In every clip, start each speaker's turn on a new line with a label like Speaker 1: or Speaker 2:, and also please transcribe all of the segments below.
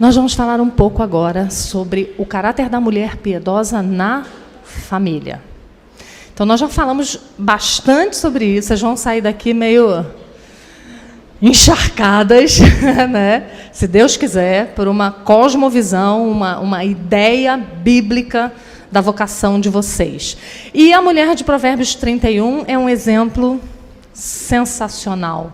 Speaker 1: Nós vamos falar um pouco agora sobre o caráter da mulher piedosa na família. Então, nós já falamos bastante sobre isso, vocês vão sair daqui meio encharcadas, né? Se Deus quiser, por uma cosmovisão, uma ideia bíblica da vocação de vocês. E a mulher de Provérbios 31 é um exemplo sensacional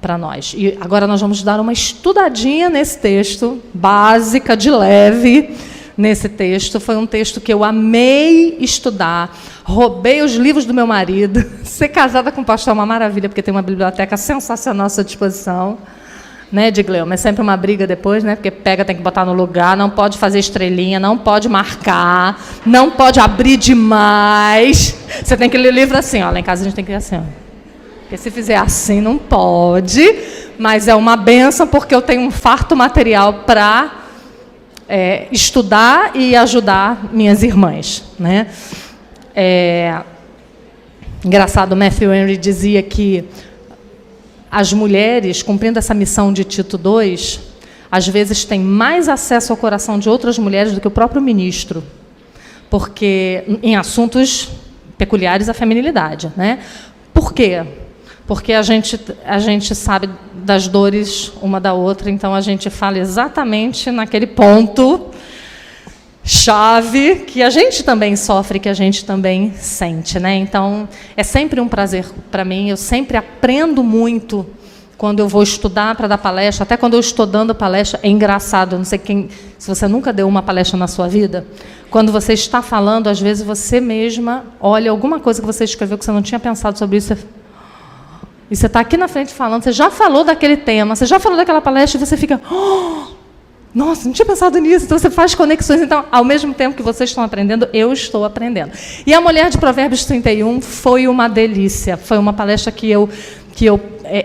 Speaker 1: para nós. E agora nós vamos dar uma estudadinha nesse texto, básica, de leve, nesse texto. Foi um texto que eu amei estudar, roubei os livros do meu marido. Ser casada com o pastor é uma maravilha, porque tem uma biblioteca sensacional à sua disposição. Né, Digleu? Mas sempre uma briga depois, né? Porque pega, tem que botar no lugar, não pode fazer estrelinha, não pode marcar, não pode abrir demais. Você tem que ler o livro assim, ó. Lá em casa a gente tem que ler assim, ó. Porque se fizer assim, não pode, mas é uma bênção, porque eu tenho um farto material para estudar e ajudar minhas irmãs. Né? Engraçado, Matthew Henry dizia que as mulheres, cumprindo essa missão de Tito II, às vezes têm mais acesso ao coração de outras mulheres do que o próprio ministro, porque em assuntos peculiares à feminilidade. Né? Por quê? Porque a gente sabe das dores uma da outra, então a gente fala exatamente naquele ponto chave que a gente também sofre, que a gente também sente. Né? Então, é sempre um prazer para mim, eu sempre aprendo muito quando eu vou estudar para dar palestra, até quando eu estou dando palestra, é engraçado, eu não sei se você nunca deu uma palestra na sua vida, quando você está falando, às vezes você mesma olha alguma coisa que você escreveu que você não tinha pensado sobre isso, e você está aqui na frente falando, você já falou daquele tema, você já falou daquela palestra, e você fica, nossa, não tinha pensado nisso. Então, você faz conexões. Então, ao mesmo tempo que vocês estão aprendendo, eu estou aprendendo. E a mulher de Provérbios 31 foi uma delícia. Foi uma palestra que eu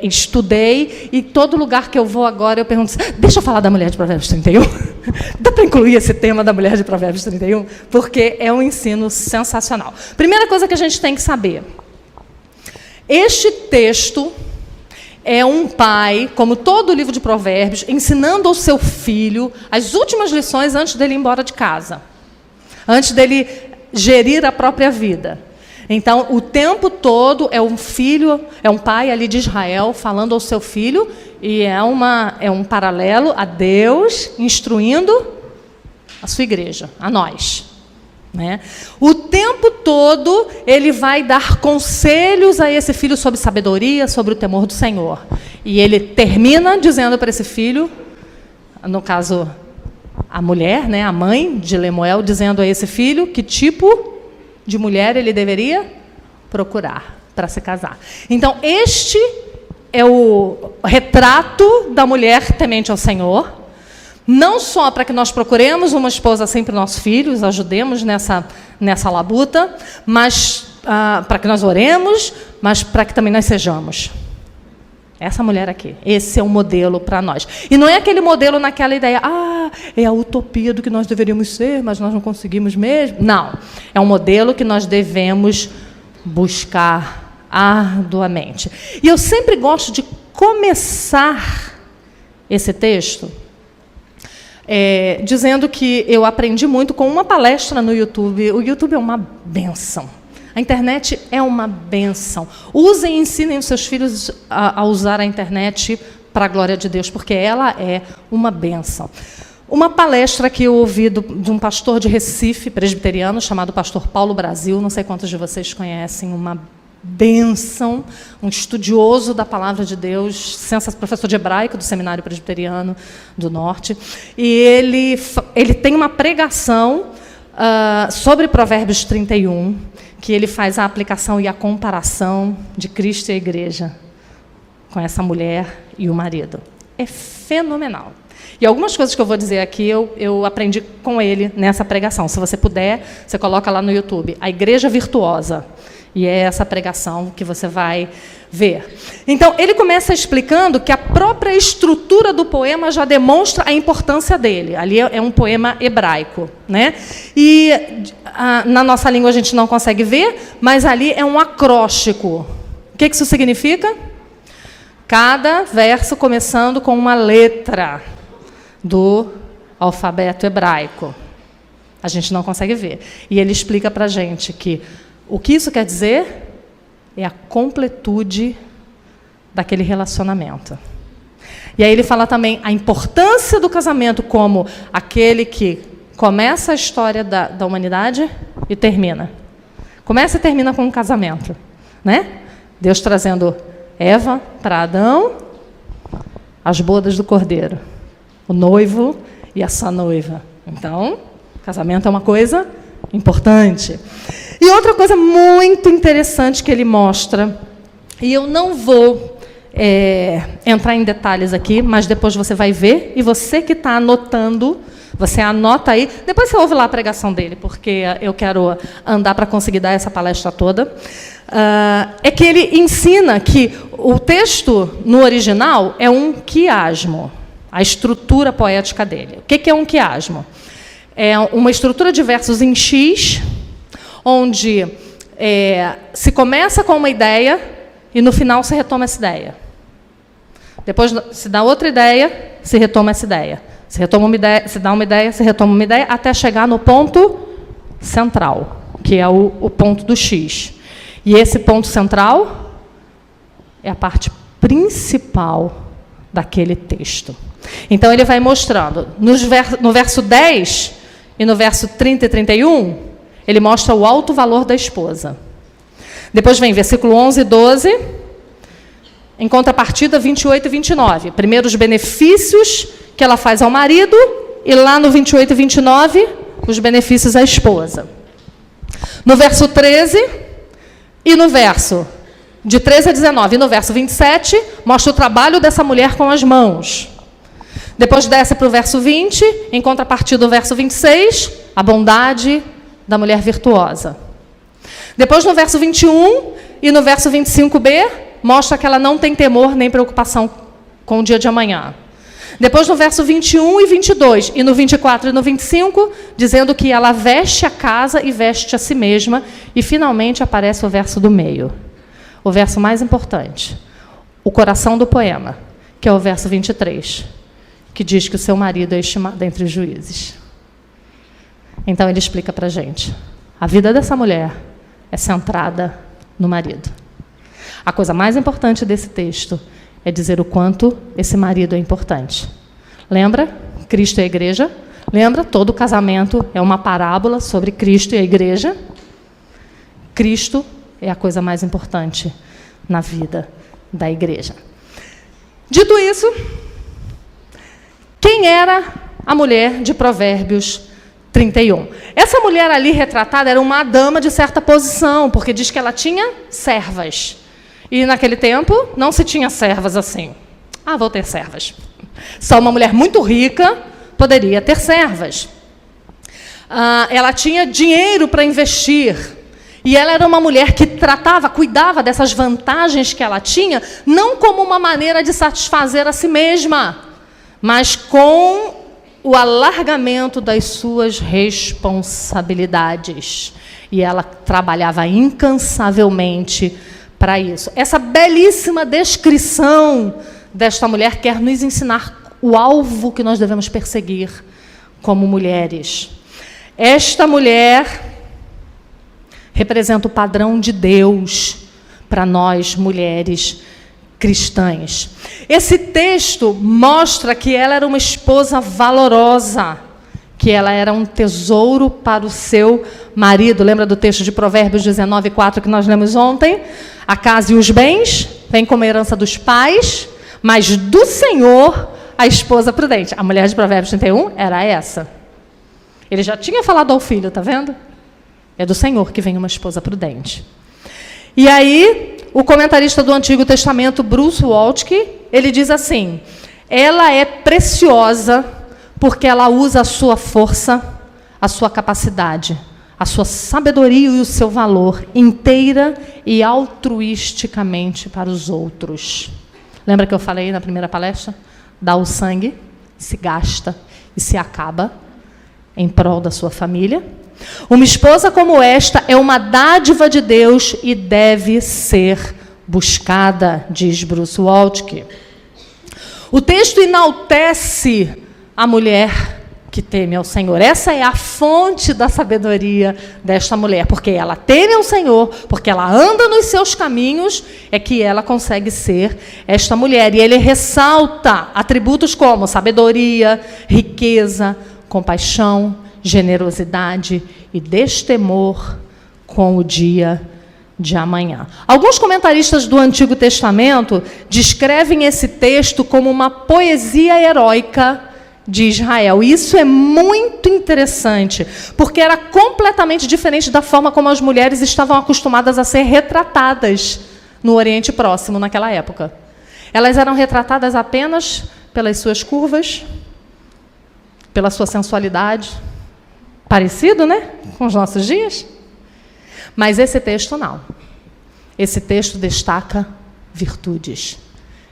Speaker 1: estudei, e todo lugar que eu vou agora, eu pergunto, deixa eu falar da mulher de Provérbios 31? Dá para incluir esse tema da mulher de Provérbios 31? Porque é um ensino sensacional. Primeira coisa que a gente tem que saber. Este texto é um pai, como todo o livro de Provérbios, ensinando ao seu filho as últimas lições antes dele ir embora de casa, antes dele gerir a própria vida. Então, o tempo todo é um filho, é um pai ali de Israel falando ao seu filho, e é um paralelo a Deus instruindo a sua igreja, a nós. Né? O tempo todo ele vai dar conselhos a esse filho sobre sabedoria, sobre o temor do Senhor. E ele termina dizendo para esse filho, no caso a mulher, né, a mãe de Lemuel, dizendo a esse filho que tipo de mulher ele deveria procurar para se casar. Então, este é o retrato da mulher temente ao Senhor. Não só para que nós procuremos uma esposa assim para os nossos filhos, ajudemos nessa labuta, mas para que nós oremos, mas para que também nós sejamos. Essa mulher aqui, esse é um modelo para nós. E não é aquele modelo naquela ideia, é a utopia do que nós deveríamos ser, mas nós não conseguimos mesmo. Não, é um modelo que nós devemos buscar arduamente. E eu sempre gosto de começar esse texto dizendo que eu aprendi muito com uma palestra no YouTube. O YouTube é uma bênção. A internet é uma bênção. Usem e ensinem os seus filhos a usar a internet para a glória de Deus, porque ela é uma bênção. Uma palestra que eu ouvi de um pastor de Recife, presbiteriano, chamado pastor Paulo Brasil, não sei quantos de vocês conhecem, uma bênção, um estudioso da palavra de Deus, professor de hebraico do Seminário Presbiteriano do Norte, e ele tem uma pregação sobre Provérbios 31, que ele faz a aplicação e a comparação de Cristo e a igreja com essa mulher e o marido. É fenomenal. E algumas coisas que eu vou dizer aqui, eu aprendi com ele nessa pregação. Se você puder, você coloca lá no YouTube, A Igreja Virtuosa. E é essa pregação que você vai ver. Então, ele começa explicando que a própria estrutura do poema já demonstra a importância dele. Ali é um poema hebraico. Né? E na nossa língua a gente não consegue ver, mas ali é um acróstico. O que isso significa? Cada verso começando com uma letra do alfabeto hebraico. A gente não consegue ver. E ele explica para a gente que o que isso quer dizer é a completude daquele relacionamento. E aí ele fala também a importância do casamento como aquele que começa a história da humanidade e termina. Começa e termina com um casamento, né? Deus trazendo Eva para Adão, as bodas do Cordeiro, o noivo e a sua noiva. Então, casamento é uma coisa importante. E outra coisa muito interessante que ele mostra, e eu não vou entrar em detalhes aqui, mas depois você vai ver, e você que está anotando, você anota aí, depois você ouve lá a pregação dele, porque eu quero andar para conseguir dar essa palestra toda, é que ele ensina que o texto, no original, é um quiasmo, a estrutura poética dele. O que é um quiasmo? É uma estrutura de versos em X, onde se começa com uma ideia e no final se retoma essa ideia. Depois se dá outra ideia, se retoma essa ideia. Se retoma uma ideia, se dá uma ideia, se retoma uma ideia, até chegar no ponto central, que é o ponto do X. E esse ponto central é a parte principal daquele texto. Então, ele vai mostrando, no verso 10 e no verso 30 e 31, ele mostra o alto valor da esposa. Depois vem versículo 11 e 12, em contrapartida 28 e 29. Primeiro, os benefícios que ela faz ao marido, e lá no 28 e 29, os benefícios à esposa. No verso 13, e no verso de 13 a 19, e no verso 27, mostra o trabalho dessa mulher com as mãos. Depois desce para o verso 20, em contrapartida do verso 26, a bondade da mulher virtuosa. Depois, no verso 21 e no verso 25b, mostra que ela não tem temor nem preocupação com o dia de amanhã. Depois, no verso 21 e 22, e no 24 e no 25, dizendo que ela veste a casa e veste a si mesma. E, finalmente, aparece o verso do meio, o verso mais importante, o coração do poema, que é o verso 23, que diz que o seu marido é estimado entre os juízes. Então, ele explica para a gente. A vida dessa mulher é centrada no marido. A coisa mais importante desse texto é dizer o quanto esse marido é importante. Lembra? Cristo e a igreja. Lembra? Todo casamento é uma parábola sobre Cristo e a igreja. Cristo é a coisa mais importante na vida da igreja. Dito isso, quem era a mulher de Provérbios 31? Essa mulher ali retratada era uma dama de certa posição, porque diz que ela tinha servas. E naquele tempo não se tinha servas assim. Ah, vou ter servas. Só uma mulher muito rica poderia ter servas. Ela tinha dinheiro para investir. E ela era uma mulher que cuidava dessas vantagens que ela tinha, não como uma maneira de satisfazer a si mesma, mas com o alargamento das suas responsabilidades. E ela trabalhava incansavelmente para isso. Essa belíssima descrição desta mulher quer nos ensinar o alvo que nós devemos perseguir como mulheres. Esta mulher representa o padrão de Deus para nós, mulheres cristãs. Esse texto mostra que ela era uma esposa valorosa, que ela era um tesouro para o seu marido. Lembra do texto de Provérbios 19:4 que nós lemos ontem? A casa e os bens vêm como herança dos pais, mas do Senhor a esposa prudente. A mulher de Provérbios 31 era essa. Ele já tinha falado ao filho, está vendo? É do Senhor que vem uma esposa prudente. E aí, o comentarista do Antigo Testamento, Bruce Waltke, ele diz assim: ela é preciosa porque ela usa a sua força, a sua capacidade, a sua sabedoria e o seu valor inteira e altruisticamente para os outros. Lembra que eu falei na primeira palestra? Dá o sangue, se gasta e se acaba em prol da sua família. Uma esposa como esta é uma dádiva de Deus e deve ser buscada, diz Bruce Waltke. O texto enaltece a mulher que teme ao Senhor. Essa é a fonte da sabedoria desta mulher, porque ela teme ao Senhor, porque ela anda nos seus caminhos, é que ela consegue ser esta mulher. E ele ressalta atributos como sabedoria, riqueza, compaixão, generosidade e destemor com o dia de amanhã. Alguns comentaristas do Antigo Testamento descrevem esse texto como uma poesia heróica de Israel. E isso é muito interessante, porque era completamente diferente da forma como as mulheres estavam acostumadas a ser retratadas no Oriente Próximo naquela época. Elas eram retratadas apenas pelas suas curvas, pela sua sensualidade. Parecido, né? Com os nossos dias. Mas esse texto não. Esse texto destaca virtudes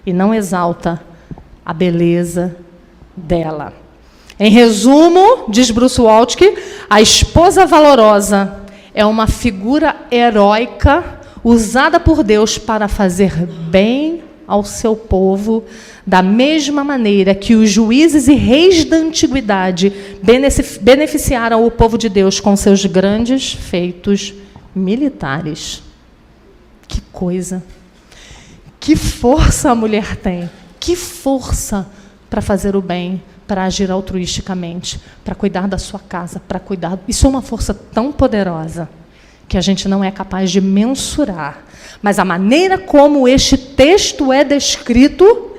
Speaker 1: e não exalta a beleza dela. Em resumo, diz Bruce Waltke, a esposa valorosa é uma figura heróica usada por Deus para fazer bem ao seu povo, da mesma maneira que os juízes e reis da antiguidade beneficiaram o povo de Deus com seus grandes feitos militares. Que coisa! Que força a mulher tem! Que força para fazer o bem, para agir altruisticamente, para cuidar da sua casa, para cuidar... Isso é uma força tão poderosa que a gente não é capaz de mensurar. Mas a maneira como este texto é descrito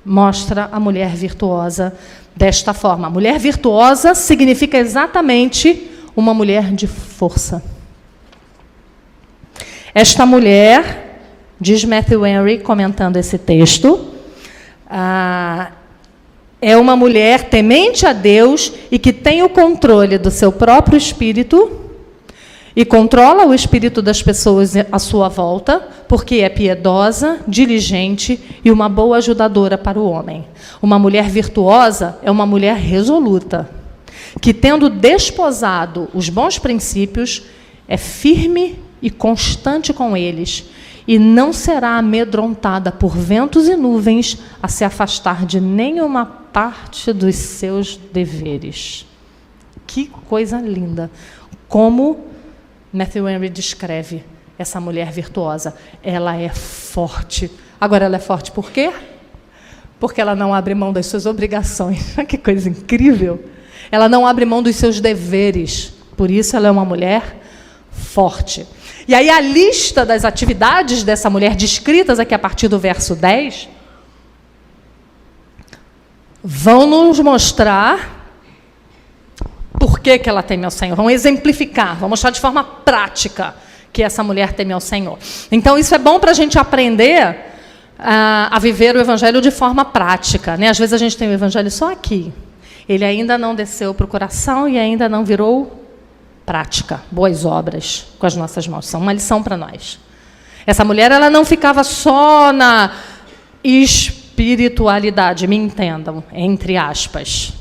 Speaker 1: mostra a mulher virtuosa desta forma. A mulher virtuosa significa exatamente uma mulher de força. Esta mulher, diz Matthew Henry, comentando esse texto, é uma mulher temente a Deus e que tem o controle do seu próprio espírito e controla o espírito das pessoas à sua volta, porque é piedosa, diligente e uma boa ajudadora para o homem. Uma mulher virtuosa é uma mulher resoluta, que, tendo desposado os bons princípios, é firme e constante com eles, e não será amedrontada por ventos e nuvens a se afastar de nenhuma parte dos seus deveres. Que coisa linda! Como Matthew Henry descreve essa mulher virtuosa. Ela é forte. Agora, ela é forte por quê? Porque ela não abre mão das suas obrigações. Que coisa incrível! Ela não abre mão dos seus deveres. Por isso, ela é uma mulher forte. E aí, a lista das atividades dessa mulher, descritas aqui a partir do verso 10, vão nos mostrar por que ela teme ao Senhor. Vão exemplificar, vão mostrar de forma prática que essa mulher teme ao Senhor. Então, isso é bom para a gente aprender a viver o Evangelho de forma prática, né? Às vezes a gente tem o Evangelho só aqui. Ele ainda não desceu para o coração e ainda não virou prática, boas obras com as nossas mãos. São uma lição para nós. Essa mulher, ela não ficava só na espiritualidade, me entendam, entre aspas.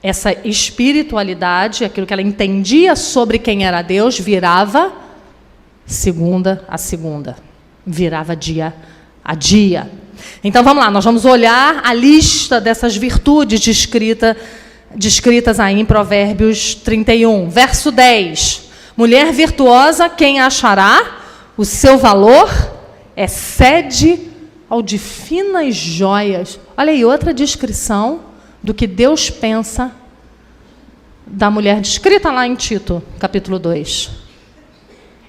Speaker 1: Essa espiritualidade, aquilo que ela entendia sobre quem era Deus, virava segunda a segunda, virava dia a dia. Então, vamos lá, nós vamos olhar a lista dessas virtudes descritas aí em Provérbios 31, verso 10. Mulher virtuosa, quem achará? O seu valor excede ao de finas joias. Olha aí, outra descrição do que Deus pensa da mulher, descrita lá em Tito, capítulo 2.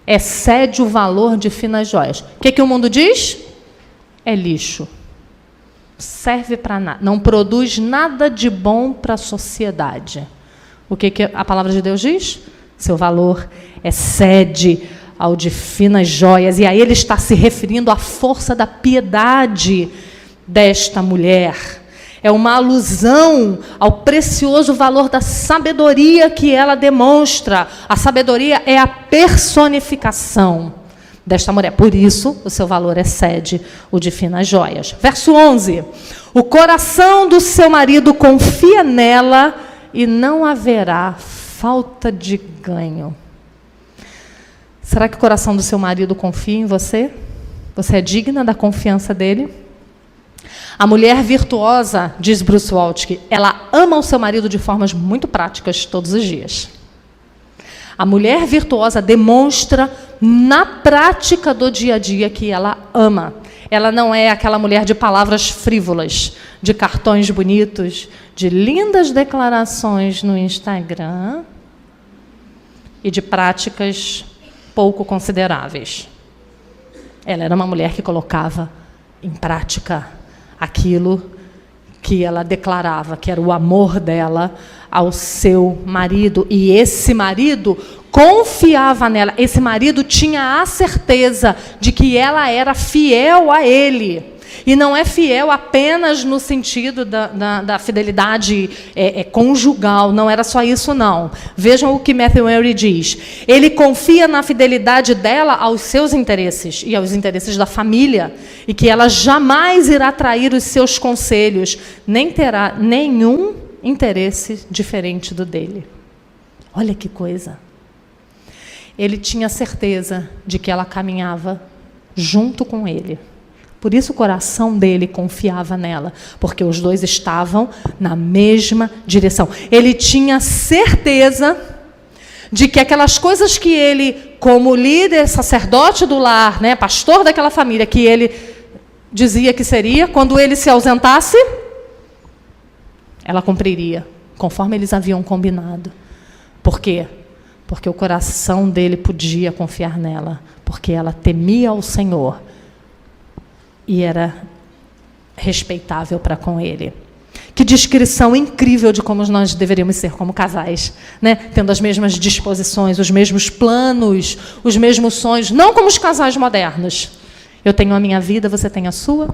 Speaker 1: Excede o valor de finas joias. O que o mundo diz? É lixo. Serve para nada. Não produz nada de bom para a sociedade. O que a palavra de Deus diz? Seu valor excede ao de finas joias. E aí ele está se referindo à força da piedade desta mulher. É uma alusão ao precioso valor da sabedoria que ela demonstra. A sabedoria é a personificação desta mulher. Por isso, o seu valor excede o de finas joias. Verso 11. O coração do seu marido confia nela e não haverá falta de ganho. Será que o coração do seu marido confia em você? Você é digna da confiança dele? A mulher virtuosa, diz Bruce Waltke, ela ama o seu marido de formas muito práticas todos os dias. A mulher virtuosa demonstra na prática do dia a dia que ela ama. Ela não é aquela mulher de palavras frívolas, de cartões bonitos, de lindas declarações no Instagram e de práticas pouco consideráveis. Ela era uma mulher que colocava em prática aquilo que ela declarava, que era o amor dela ao seu marido. E esse marido confiava nela. Esse marido tinha a certeza de que ela era fiel a ele. E não é fiel apenas no sentido da fidelidade conjugal, não era só isso, não. Vejam o que Matthew Henry diz. Ele confia na fidelidade dela aos seus interesses e aos interesses da família, e que ela jamais irá trair os seus conselhos, nem terá nenhum interesse diferente do dele. Olha que coisa. Ele tinha certeza de que ela caminhava junto com ele. Por isso o coração dele confiava nela, porque os dois estavam na mesma direção. Ele tinha certeza de que aquelas coisas que ele, como líder, sacerdote do lar, né, pastor daquela família, que ele dizia que seria, quando ele se ausentasse, ela cumpriria, conforme eles haviam combinado. Por quê? Porque o coração dele podia confiar nela, porque ela temia o Senhor e era respeitável para com ele. Que descrição incrível de como nós deveríamos ser como casais, né? Tendo as mesmas disposições, os mesmos planos, os mesmos sonhos, não como os casais modernos. Eu tenho a minha vida, você tem a sua.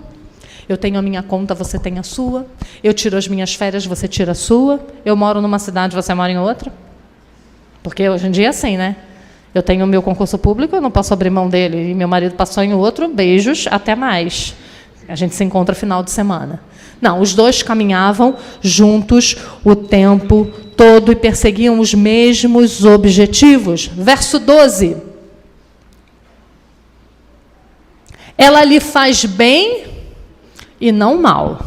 Speaker 1: Eu tenho a minha conta, você tem a sua. Eu tiro as minhas férias, você tira a sua. Eu moro numa cidade, você mora em outra. Porque hoje em dia é assim, né? Eu tenho o meu concurso público, eu não posso abrir mão dele. E meu marido passou em outro, beijos, até mais. A gente se encontra final de semana. Não, os dois caminhavam juntos o tempo todo e perseguiam os mesmos objetivos. Verso 12. Ela lhe faz bem e não mal,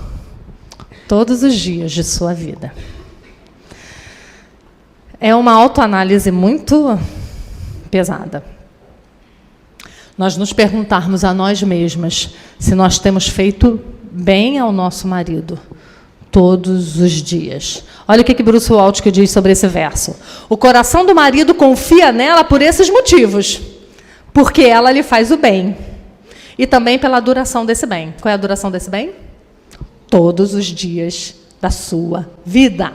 Speaker 1: todos os dias de sua vida. É uma autoanálise muito pesada. Nós nos perguntarmos a nós mesmas se nós temos feito bem ao nosso marido todos os dias. Olha o que Bruce Waltke diz sobre esse verso. O coração do marido confia nela por esses motivos, porque ela lhe faz o bem. E também pela duração desse bem. Qual é a duração desse bem? Todos os dias da sua vida.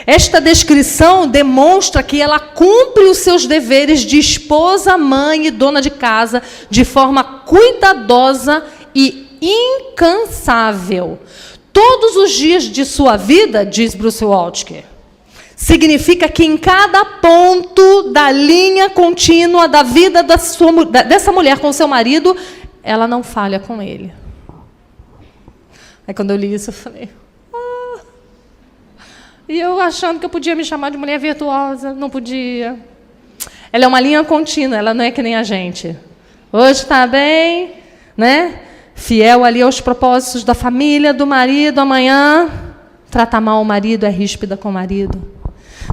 Speaker 1: Esta descrição demonstra que ela cumpre os seus deveres de esposa, mãe e dona de casa de forma cuidadosa e incansável. Todos os dias de sua vida, diz Bruce Waltke, significa que em cada ponto da linha contínua da vida dessa mulher com seu marido, ela não falha com ele. Aí quando eu li isso, eu falei... E eu achando que eu podia me chamar de mulher virtuosa, não podia. Ela é uma linha contínua, ela não é que nem a gente. Hoje está bem, né? Fiel ali aos propósitos da família, do marido, amanhã trata mal o marido, é ríspida com o marido.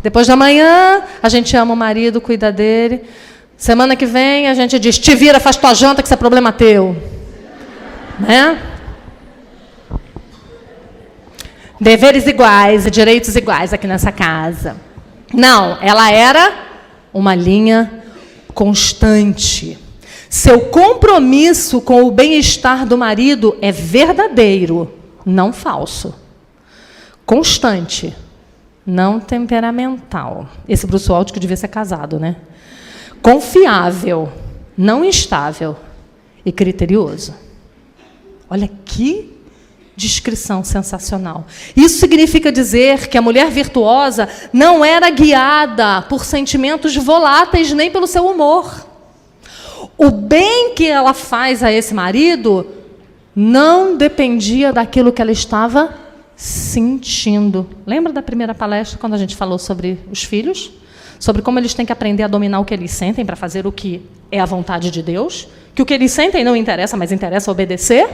Speaker 1: Depois da manhã, a gente ama o marido, cuida dele. Semana que vem, a gente diz, te vira, faz tua janta, que isso é problema teu. Né? Deveres iguais e direitos iguais aqui nessa casa. Não, ela era uma linha constante. Seu compromisso com o bem-estar do marido é verdadeiro, não falso. Constante, não temperamental. Esse Bruce Waltke devia ser casado, né? Confiável, não instável e criterioso. Olha que descrição sensacional. Isso significa dizer que a mulher virtuosa não era guiada por sentimentos voláteis nem pelo seu humor. O bem que ela faz a esse marido não dependia daquilo que ela estava sentindo. Lembra da primeira palestra, quando a gente falou sobre os filhos? Sobre como eles têm que aprender a dominar o que eles sentem para fazer o que é a vontade de Deus? Que o que eles sentem não interessa, mas interessa obedecer?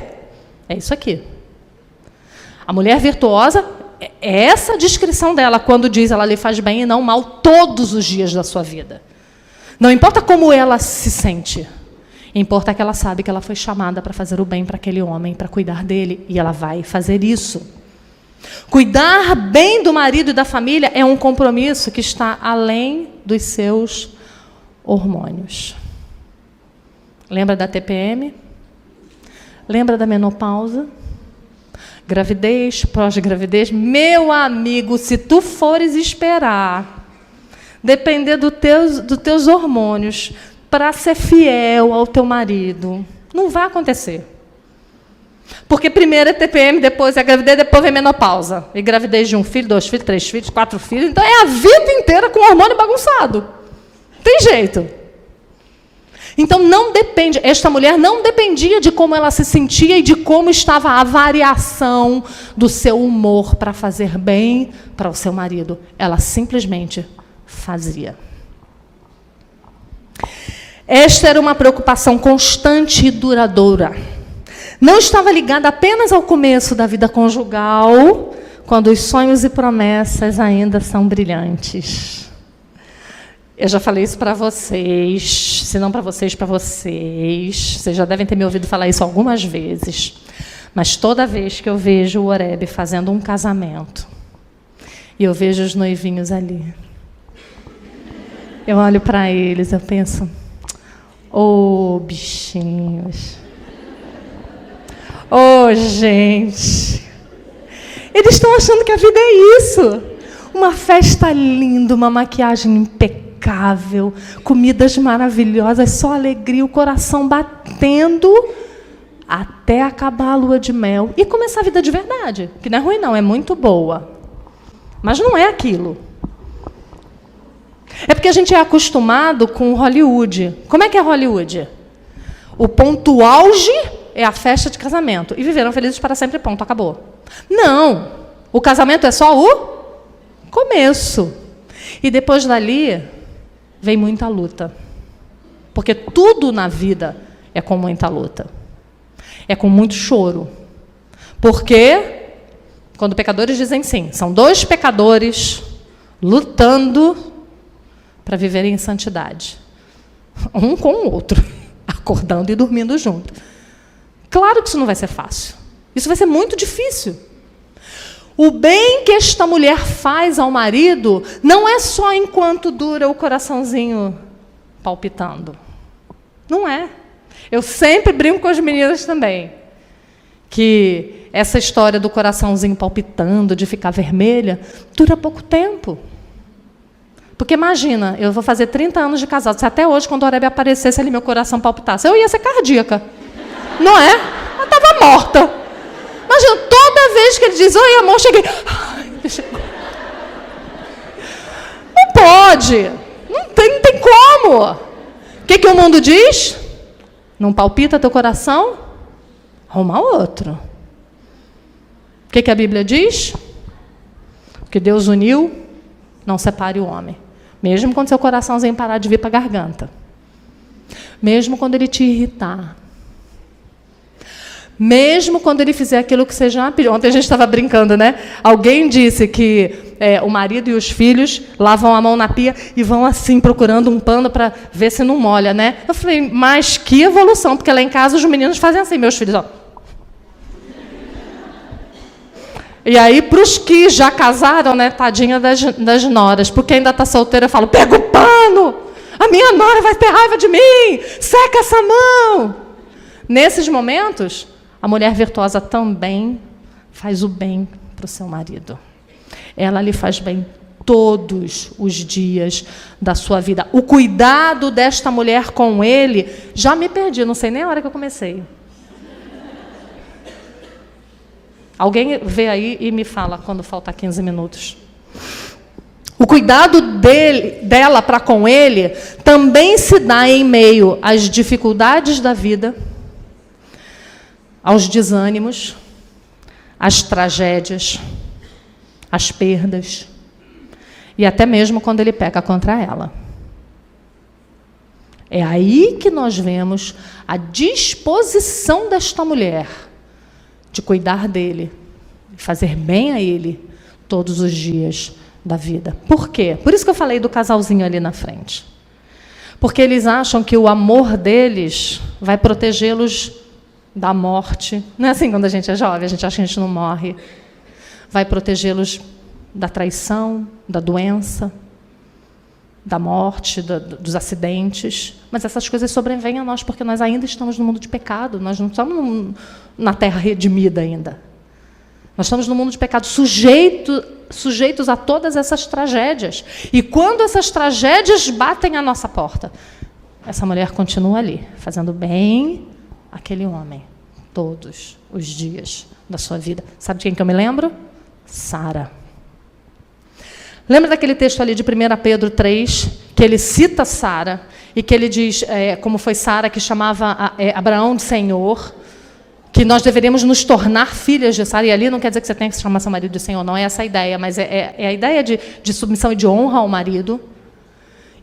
Speaker 1: É isso aqui. A mulher virtuosa, é essa a descrição dela, quando diz ela lhe faz bem e não mal todos os dias da sua vida. Não importa como ela se sente, importa que ela sabe que ela foi chamada para fazer o bem para aquele homem, para cuidar dele, e ela vai fazer isso. Cuidar bem do marido e da família é um compromisso que está além dos seus hormônios. Lembra da TPM? Lembra da menopausa? Gravidez, pós-gravidez? Meu amigo, se tu fores esperar, depender dos teus hormônios para ser fiel ao teu marido, não vai acontecer. Porque primeiro é TPM, depois é gravidez, depois vem menopausa. E gravidez de 1 filho, 2 filhos, 3 filhos, 4 filhos. Então é a vida inteira com o hormônio bagunçado. Tem jeito. Então não depende, esta mulher não dependia de como ela se sentia e de como estava a variação do seu humor para fazer bem para o seu marido. Ela simplesmente fazia. Esta era uma preocupação constante e duradoura. Não estava ligada apenas ao começo da vida conjugal, quando os sonhos e promessas ainda são brilhantes. Eu já falei isso para vocês, se não para vocês, para vocês. Vocês já devem ter me ouvido falar isso algumas vezes. Mas toda vez que eu vejo o Oreb fazendo um casamento, e eu vejo os noivinhos ali, eu olho para eles, eu penso, ô bichinhos, ô gente, eles estão achando que a vida é isso. Uma festa linda, uma maquiagem impecável, comidas maravilhosas, só alegria, o coração batendo até acabar a lua de mel e começar a vida de verdade, que não é ruim não, é muito boa. Mas não é aquilo. É porque a gente é acostumado com Hollywood. Como é que é Hollywood? O ponto auge é a festa de casamento. E viveram felizes para sempre, ponto, acabou. Não, o casamento é só o começo. E depois dali, vem muita luta. Porque tudo na vida é com muita luta. É com muito choro. Porque, quando pecadores dizem sim, são dois pecadores lutando para viverem em santidade. Um com o outro, acordando e dormindo junto. Claro que isso não vai ser fácil. Isso vai ser muito difícil. O bem que esta mulher faz ao marido não é só enquanto dura o coraçãozinho palpitando. Não é. Eu sempre brinco com as meninas também, que essa história do coraçãozinho palpitando, de ficar vermelha, dura pouco tempo. Porque imagina, eu vou fazer 30 anos de casado, se até hoje, quando o Oreb aparecesse ali, meu coração palpitasse, eu ia ser cardíaca. Não é? Eu estava morta. Imagina, toda vez que ele diz, oi, amor, cheguei. Ai, chegou. Não pode. Não tem como. O que o mundo diz? Não palpita teu coração? Arruma outro. O que a Bíblia diz? Que Deus uniu, não separe o homem. Mesmo quando seu coraçãozinho parar de vir para a garganta. Mesmo quando ele te irritar. Mesmo quando ele fizer aquilo que seja uma pedido. Ontem a gente estava brincando, né? Alguém disse que o marido e os filhos lavam a mão na pia e vão assim, procurando um pano para ver se não molha, né? Eu falei, mas que evolução, porque lá em casa os meninos fazem assim, meus filhos, ó. E aí, para os que já casaram, né, tadinha das noras, porque ainda está solteira, eu falo, pega o pano, a minha nora vai ter raiva de mim, seca essa mão. Nesses momentos, a mulher virtuosa também faz o bem para o seu marido. Ela lhe faz bem todos os dias da sua vida. O cuidado desta mulher com ele, já me perdi, não sei nem a hora que eu comecei. Alguém vê aí e me fala quando falta 15 minutos. O cuidado dela para com ele também se dá em meio às dificuldades da vida, aos desânimos, às tragédias, às perdas, e até mesmo quando ele peca contra ela. É aí que nós vemos a disposição desta mulher de cuidar dele, fazer bem a ele todos os dias da vida. Por quê? Por isso que eu falei do casalzinho ali na frente. Porque eles acham que o amor deles vai protegê-los da morte. Não é assim quando a gente é jovem, a gente acha que a gente não morre. Vai protegê-los da traição, da doença, da morte, dos acidentes. Mas essas coisas sobrevêm a nós porque nós ainda estamos no mundo de pecado. Nós não estamos na terra redimida ainda. Nós estamos no mundo de pecado, sujeitos a todas essas tragédias. E quando essas tragédias batem à nossa porta, essa mulher continua ali, fazendo bem àquele homem, todos os dias da sua vida. Sabe de quem que eu me lembro? Sara. Lembra daquele texto ali de 1 Pedro 3, que ele cita Sara, e que ele diz, como foi Sara que chamava Abraão de Senhor, que nós deveríamos nos tornar filhas de Sara, e ali não quer dizer que você tem que chamar seu marido de Senhor, não é essa a ideia, mas é a ideia de submissão e de honra ao marido.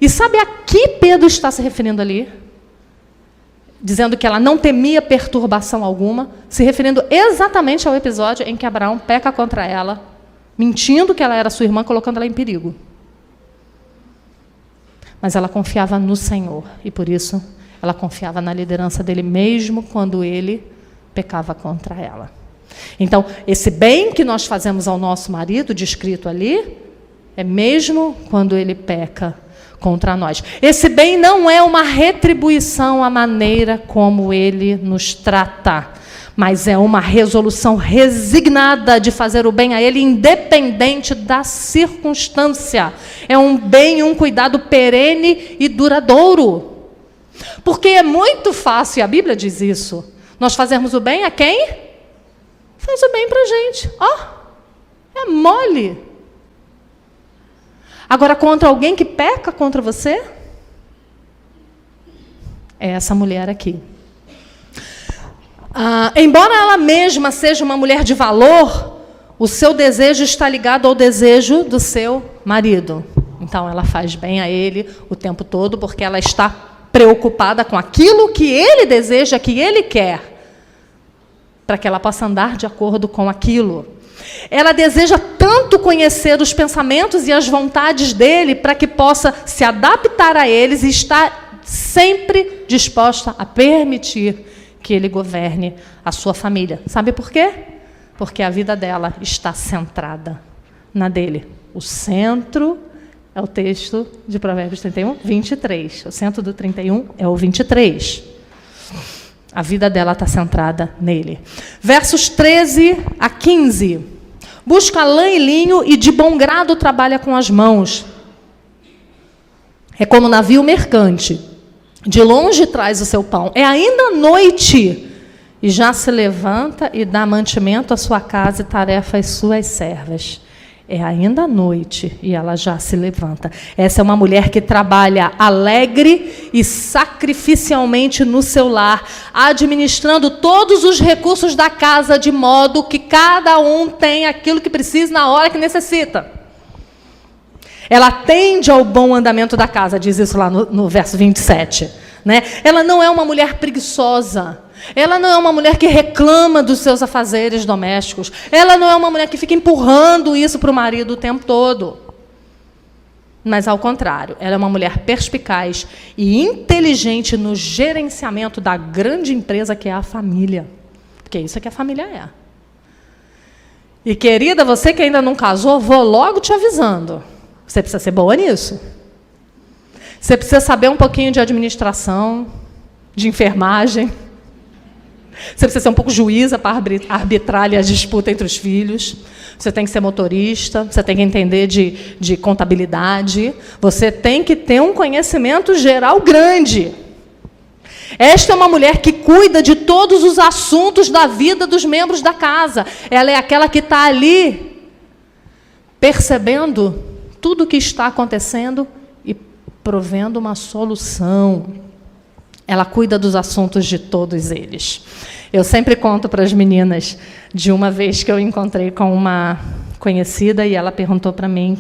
Speaker 1: E sabe a que Pedro está se referindo ali? Dizendo que ela não temia perturbação alguma, se referindo exatamente ao episódio em que Abraão peca contra ela, mentindo que ela era sua irmã, colocando ela em perigo. Mas ela confiava no Senhor, e por isso ela confiava na liderança dele, mesmo quando ele pecava contra ela. Então, esse bem que nós fazemos ao nosso marido, descrito ali, é mesmo quando ele peca contra nós. Esse bem não é uma retribuição à maneira como ele nos trata, mas é uma resolução resignada de fazer o bem a ele, independente da circunstância. É um bem, um cuidado perene e duradouro. Porque é muito fácil, e a Bíblia diz isso, nós fazermos o bem a quem? Faz o bem para a gente. É mole. Agora, contra alguém que peca contra você, é essa mulher aqui. Embora ela mesma seja uma mulher de valor, o seu desejo está ligado ao desejo do seu marido. Então, ela faz bem a ele o tempo todo, porque ela está preocupada com aquilo que ele deseja, que ele quer, para que ela possa andar de acordo com aquilo. Ela deseja tanto conhecer os pensamentos e as vontades dele, para que possa se adaptar a eles e estar sempre disposta a permitir que ele governe a sua família. Sabe por quê? Porque a vida dela está centrada na dele. O centro é o texto de Provérbios 31, 23. O centro do 31 é o 23. A vida dela está centrada nele. Versos 13 a 15. Busca lã e linho e de bom grado trabalha com as mãos. É como navio mercante. De longe traz o seu pão. É ainda noite e já se levanta e dá mantimento à sua casa e tarefa às suas servas. É ainda noite e ela já se levanta. Essa é uma mulher que trabalha alegre e sacrificialmente no seu lar, administrando todos os recursos da casa, de modo que cada um tem aquilo que precisa na hora que necessita. Ela atende ao bom andamento da casa, diz isso lá no verso 27. Né? Ela não é uma mulher preguiçosa. Ela não é uma mulher que reclama dos seus afazeres domésticos. Ela não é uma mulher que fica empurrando isso para o marido o tempo todo. Mas, ao contrário, ela é uma mulher perspicaz e inteligente no gerenciamento da grande empresa que é a família. Porque é isso que a família é. E, querida, você que ainda não casou, vou logo te avisando. Você precisa ser boa nisso. Você precisa saber um pouquinho de administração, de enfermagem. Você precisa ser um pouco juíza para arbitrar ali a disputa entre os filhos. Você tem que ser motorista, você tem que entender de contabilidade. Você tem que ter um conhecimento geral grande. Esta é uma mulher que cuida de todos os assuntos da vida dos membros da casa. Ela é aquela que está ali percebendo tudo o que está acontecendo e provendo uma solução. Ela cuida dos assuntos de todos eles. Eu sempre conto para as meninas de uma vez que eu encontrei com uma conhecida e ela perguntou para mim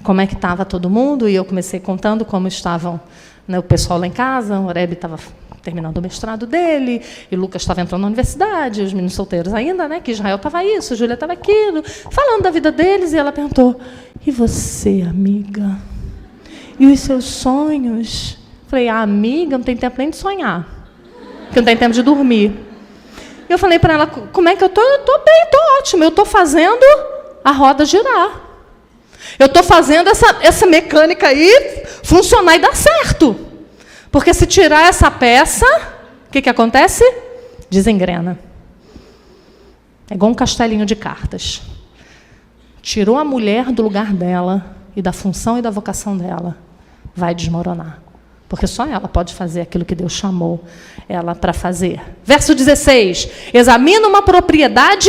Speaker 1: como é que estava todo mundo, e eu comecei contando como estavam, né, o pessoal lá em casa. O Oreb estava terminando o mestrado dele, e Lucas estava entrando na universidade, os meninos solteiros ainda, né? Que Israel estava isso, Júlia estava aquilo, falando da vida deles, e ela perguntou, e você, amiga? E os seus sonhos? Falei, amiga, não tem tempo nem de sonhar, porque não tem tempo de dormir. E eu falei para ela, como é que eu estou? Eu estou bem, estou ótima, eu estou fazendo a roda girar. Eu estou fazendo essa mecânica aí funcionar e dar certo. Porque se tirar essa peça, o que acontece? Desengrena. É igual um castelinho de cartas. Tirou a mulher do lugar dela e da função e da vocação dela, vai desmoronar. Porque só ela pode fazer aquilo que Deus chamou ela para fazer. Verso 16. Examina uma propriedade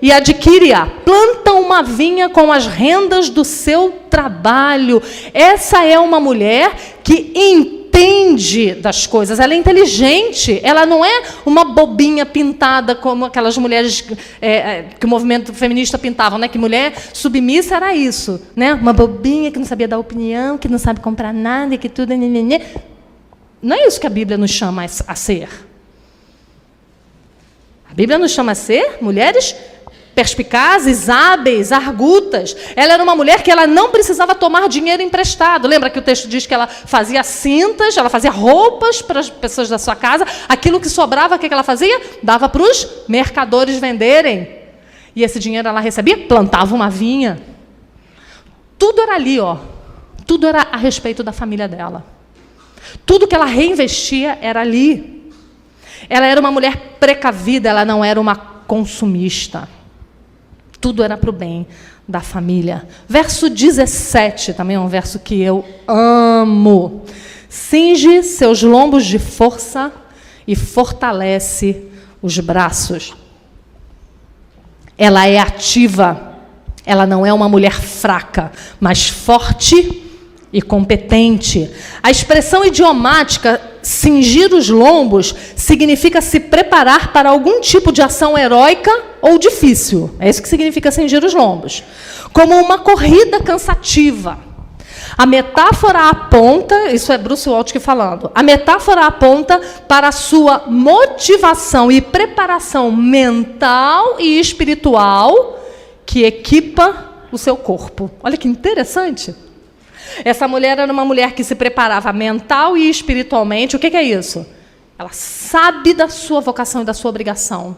Speaker 1: e adquire-a. Planta uma vinha com as rendas do seu trabalho. Essa é uma mulher que entende das coisas. Ela é inteligente. Ela não é uma bobinha pintada como aquelas mulheres que o movimento feminista pintavam, né? Que mulher submissa era isso, né? Uma bobinha que não sabia dar opinião, que não sabe comprar nada, que tudo... Não é isso que a Bíblia nos chama a ser. A Bíblia nos chama a ser mulheres perspicazes, hábeis, argutas. Ela era uma mulher que ela não precisava tomar dinheiro emprestado. Lembra que o texto diz que ela fazia cintas, ela fazia roupas para as pessoas da sua casa. Aquilo que sobrava, o que ela fazia? Dava para os mercadores venderem. E esse dinheiro ela recebia, plantava uma vinha. Tudo era ali, ó. Tudo era a respeito da família dela. Tudo que ela reinvestia era ali. Ela era uma mulher precavida, ela não era uma consumista. Tudo era para o bem da família. Verso 17, também é um verso que eu amo. Cinge seus lombos de força e fortalece os braços. Ela é ativa. Ela não é uma mulher fraca, mas forte e competente. A expressão idiomática cingir os lombos significa se preparar para algum tipo de ação heróica ou difícil. É isso que significa cingir os lombos. Como uma corrida cansativa. A metáfora aponta, isso é Bruce Waltke falando, a metáfora aponta para a sua motivação e preparação mental e espiritual que equipa o seu corpo. Olha que interessante. Essa mulher era uma mulher que se preparava mental e espiritualmente. O que é isso? Ela sabe da sua vocação e da sua obrigação.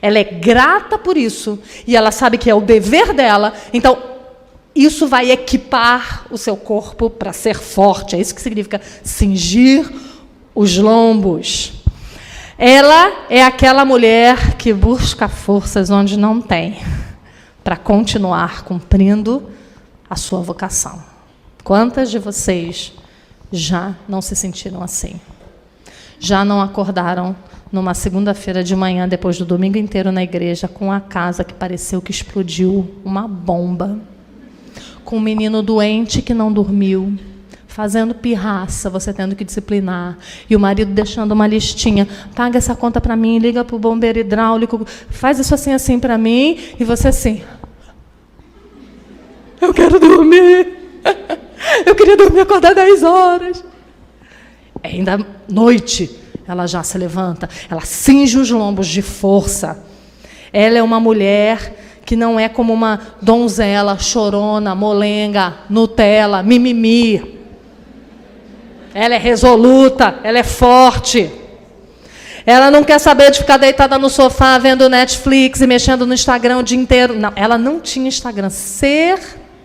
Speaker 1: Ela é grata por isso. E ela sabe que é o dever dela. Então, isso vai equipar o seu corpo para ser forte. É isso que significa cingir os lombos. Ela é aquela mulher que busca forças onde não tem, para continuar cumprindo a sua vocação. Quantas de vocês já não se sentiram assim? Já não acordaram numa segunda-feira de manhã, depois do domingo inteiro na igreja, com a casa que pareceu que explodiu uma bomba, com um menino doente que não dormiu, fazendo pirraça, você tendo que disciplinar, e o marido deixando uma listinha, paga essa conta para mim, liga para o bombeiro hidráulico, faz isso assim para mim, e você assim, eu quero dormir. Eu queria dormir, acordar 10 horas. Ainda noite, ela já se levanta, ela cinge os lombos de força. Ela é uma mulher que não é como uma donzela chorona, molenga, Nutella, mimimi. Ela é resoluta, ela é forte. Ela não quer saber de ficar deitada no sofá, vendo Netflix e mexendo no Instagram o dia inteiro. Não, ela não tinha Instagram.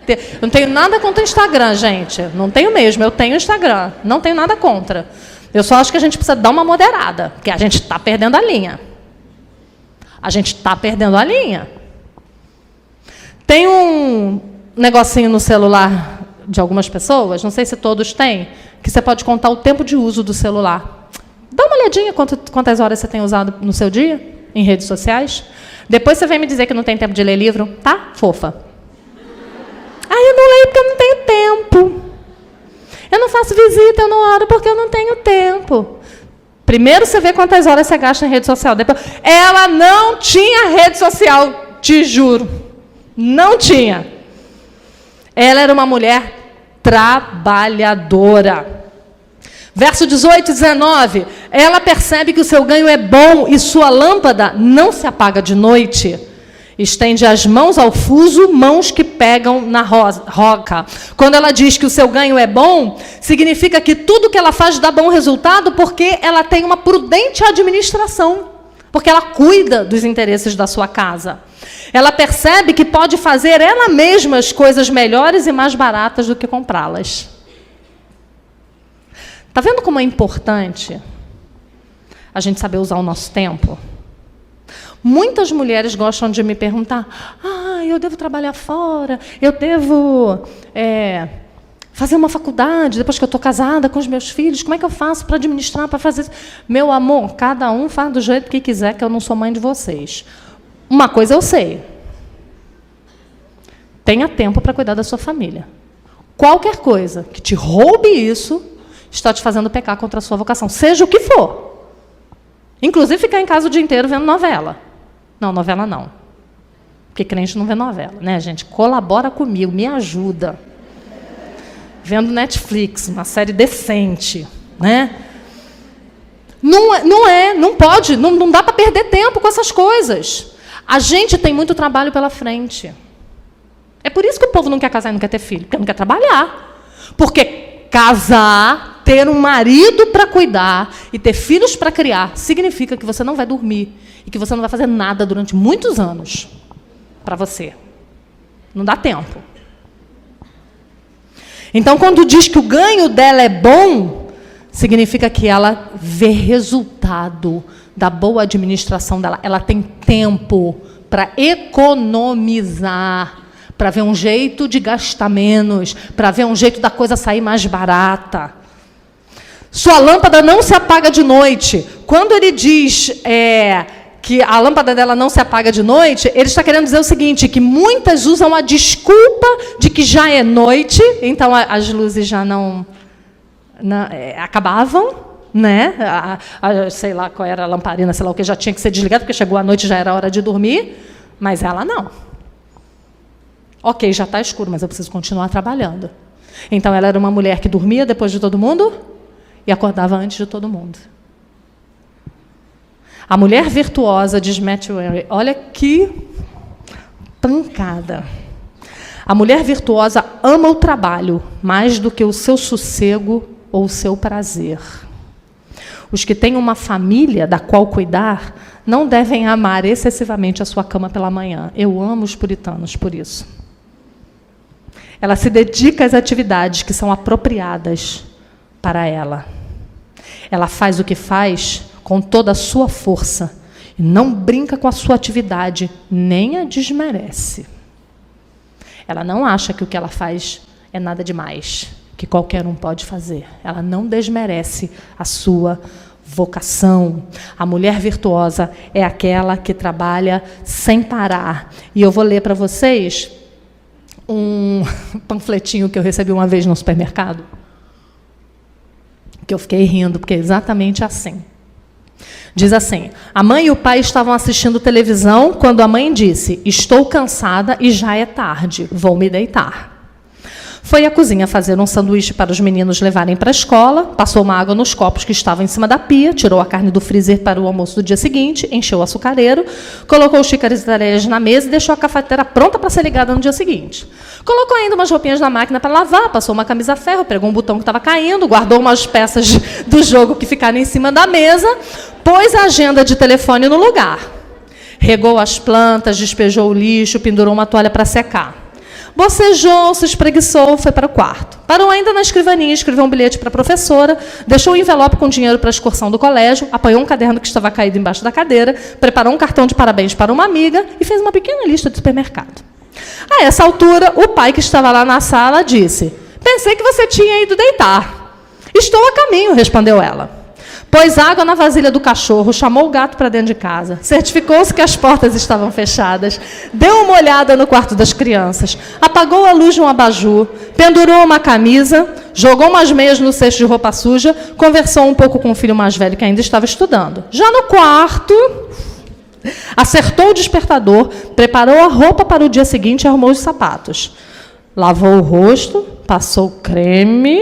Speaker 1: Eu não tenho nada contra o Instagram, gente. Não tenho mesmo, eu tenho Instagram. Não tenho nada contra. Eu só acho que a gente precisa dar uma moderada, porque a gente está perdendo a linha. A gente está perdendo a linha. Tem um negocinho no celular de algumas pessoas, não sei se todos têm, que você pode contar o tempo de uso do celular. Dá uma olhadinha quantas horas você tem usado no seu dia, em redes sociais. Depois você vem me dizer que não tem tempo de ler livro, tá, fofa? Eu não leio porque eu não tenho tempo. Eu não faço visita, eu não oro porque eu não tenho tempo. Primeiro você vê quantas horas você gasta em rede social. Depois, ela não tinha rede social, te juro. Não tinha. Ela era uma mulher trabalhadora. Verso 18 e 19. Ela percebe que o seu ganho é bom e sua lâmpada não se apaga de noite. Estende as mãos ao fuso, mãos que pegam na roca. Quando ela diz que o seu ganho é bom, significa que tudo que ela faz dá bom resultado porque ela tem uma prudente administração, porque ela cuida dos interesses da sua casa. Ela percebe que pode fazer ela mesma as coisas melhores e mais baratas do que comprá-las. Está vendo como é importante a gente saber usar o nosso tempo? Muitas mulheres gostam de me perguntar: eu devo trabalhar fora, eu devo fazer uma faculdade, depois que eu estou casada com os meus filhos, como é que eu faço para administrar, para fazer... Meu amor, cada um faz do jeito que quiser, que eu não sou mãe de vocês. Uma coisa eu sei: tenha tempo para cuidar da sua família. Qualquer coisa que te roube isso está te fazendo pecar contra a sua vocação, seja o que for. Inclusive ficar em casa o dia inteiro vendo novela. Não, novela não. Porque crente não vê novela, né, gente? Colabora comigo, me ajuda. Vendo Netflix, uma série decente, né? Não pode, não dá para perder tempo com essas coisas. A gente tem muito trabalho pela frente. É por isso que o povo não quer casar e não quer ter filho, porque não quer trabalhar. Porque casar, ter um marido para cuidar e ter filhos para criar, significa que você não vai dormir e que você não vai fazer nada durante muitos anos para você. Não dá tempo. Então, quando diz que o ganho dela é bom, significa que ela vê resultado da boa administração dela. Ela tem tempo para economizar, para ver um jeito de gastar menos, para ver um jeito da coisa sair mais barata. Sua lâmpada não se apaga de noite. Quando ele diz que a lâmpada dela não se apaga de noite, ele está querendo dizer o seguinte, que muitas usam a desculpa de que já é noite, então as luzes já não acabavam, né? Sei lá qual era a lamparina, sei lá o que, já tinha que ser desligada, porque chegou a noite, já era hora de dormir, mas ela não. Ok, já está escuro, mas eu preciso continuar trabalhando. Então, ela era uma mulher que dormia depois de todo mundo e acordava antes de todo mundo. A mulher virtuosa, diz Matthew Henry, olha que pancada. A mulher virtuosa ama o trabalho mais do que o seu sossego ou o seu prazer. Os que têm uma família da qual cuidar não devem amar excessivamente a sua cama pela manhã. Eu amo os puritanos por isso. Ela se dedica às atividades que são apropriadas para ela. Ela faz o que faz com toda a sua força e não brinca com a sua atividade, nem a desmerece. Ela não acha que o que ela faz é nada demais, que qualquer um pode fazer. Ela não desmerece a sua vocação. A mulher virtuosa é aquela que trabalha sem parar. E eu vou ler para vocês um panfletinho que eu recebi uma vez no supermercado, que eu fiquei rindo, porque é exatamente assim. Diz assim: a mãe e o pai estavam assistindo televisão quando a mãe disse: estou cansada e já é tarde, vou me deitar. Foi à cozinha fazer um sanduíche para os meninos levarem para a escola, passou uma água nos copos que estavam em cima da pia, tirou a carne do freezer para o almoço do dia seguinte, encheu o açucareiro, colocou xícaras e talheres na mesa e deixou a cafeteira pronta para ser ligada no dia seguinte. Colocou ainda umas roupinhas na máquina para lavar, passou uma camisa a ferro, pegou um botão que estava caindo, guardou umas peças do jogo que ficaram em cima da mesa, pôs a agenda de telefone no lugar, regou as plantas, despejou o lixo, pendurou uma toalha para secar. Bocejou, se espreguiçou, foi para o quarto. Parou ainda na escrivaninha, escreveu um bilhete para a professora, deixou um envelope com dinheiro para a excursão do colégio, apanhou um caderno que estava caído embaixo da cadeira, preparou um cartão de parabéns para uma amiga e fez uma pequena lista de supermercado. A essa altura, o pai que estava lá na sala disse: pensei que você tinha ido deitar. Estou a caminho, respondeu ela. Pôs água na vasilha do cachorro, chamou o gato para dentro de casa, certificou-se que as portas estavam fechadas, deu uma olhada no quarto das crianças, apagou a luz de um abajur, pendurou uma camisa, jogou umas meias no cesto de roupa suja, conversou um pouco com o filho mais velho que ainda estava estudando. Já no quarto, acertou o despertador, preparou a roupa para o dia seguinte e arrumou os sapatos. Lavou o rosto, passou creme,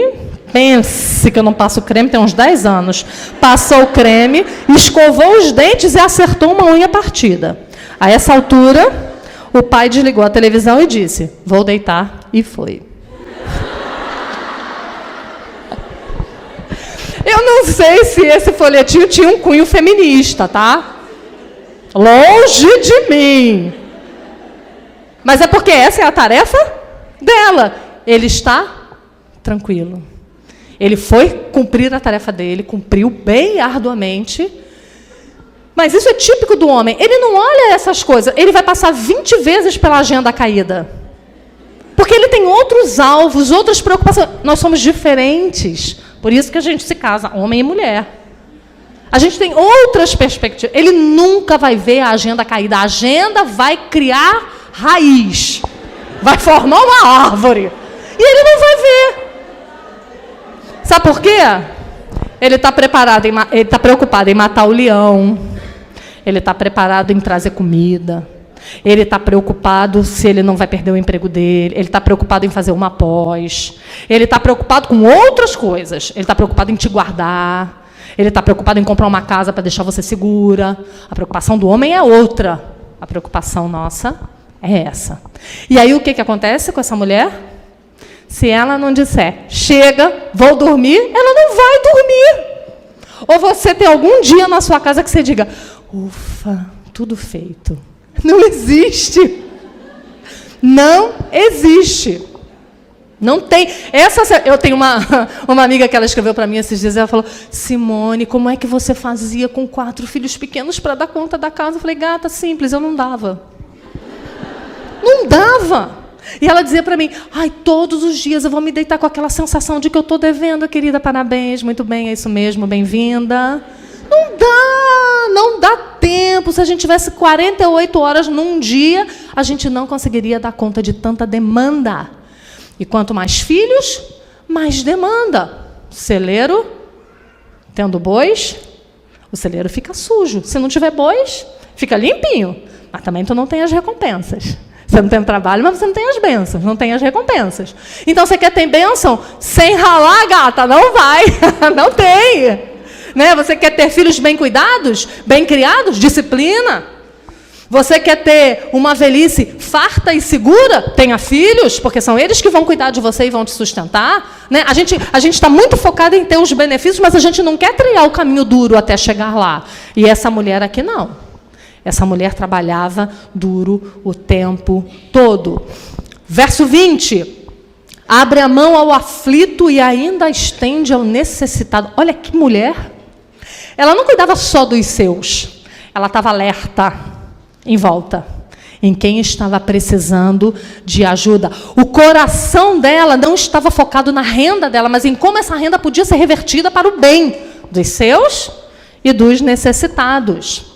Speaker 1: Pense que eu não passo creme, tem uns 10 anos. Passou o creme, escovou os dentes e acertou uma unha partida. A essa altura, o pai desligou a televisão e disse, vou deitar, e foi. Eu não sei se esse folhetinho tinha um cunho feminista, tá? Longe de mim. Mas é porque essa é a tarefa dela. Ele está tranquilo. Ele foi cumprir a tarefa dele, cumpriu bem arduamente. Mas isso é típico do homem. Ele não olha essas coisas. Ele vai passar 20 vezes pela agenda caída. Porque ele tem outros alvos, outras preocupações. Nós somos diferentes. Por isso que a gente se casa, homem e mulher. A gente tem outras perspectivas. Ele nunca vai ver a agenda caída. A agenda vai criar raiz. Vai formar uma árvore. E ele não vai ver. Sabe por quê? Ele está preocupado em matar o leão. Ele está preparado em trazer comida. Ele está preocupado se ele não vai perder o emprego dele. Ele está preocupado em fazer uma pós. Ele está preocupado com outras coisas. Ele está preocupado em te guardar. Ele está preocupado em comprar uma casa para deixar você segura. A preocupação do homem é outra. A preocupação nossa é essa. E aí o que acontece com essa mulher? Se ela não disser, chega, vou dormir, ela não vai dormir. Ou você tem algum dia na sua casa que você diga, ufa, tudo feito. Não existe. Não existe. Não tem. Eu tenho uma amiga que ela escreveu para mim esses dias, ela falou, Simone, como é que você fazia com 4 filhos pequenos para dar conta da casa? Eu falei, gata, simples, eu não dava. Não dava. E ela dizia para mim, ai, todos os dias eu vou me deitar com aquela sensação de que eu estou devendo, querida, parabéns, muito bem, é isso mesmo, bem-vinda. Não dá tempo. Se a gente tivesse 48 horas num dia, a gente não conseguiria dar conta de tanta demanda. E quanto mais filhos, mais demanda. Celeiro, tendo bois, o celeiro fica sujo. Se não tiver bois, fica limpinho. Mas também tu não tem as recompensas. Você não tem trabalho, mas você não tem as bênçãos, não tem as recompensas. Então, você quer ter bênção sem ralar, gata? Não vai, não tem. Né? Você quer ter filhos bem cuidados, bem criados? Disciplina. Você quer ter uma velhice farta e segura? Tenha filhos, porque são eles que vão cuidar de você e vão te sustentar. Né? A gente está muito focado em ter os benefícios, mas a gente não quer trilhar o caminho duro até chegar lá. E essa mulher aqui não. Essa mulher trabalhava duro o tempo todo. Verso 20. Abre a mão ao aflito e ainda estende ao necessitado. Olha que mulher. Ela não cuidava só dos seus. Ela estava alerta em volta. Em quem estava precisando de ajuda. O coração dela não estava focado na renda dela, mas em como essa renda podia ser revertida para o bem dos seus e dos necessitados.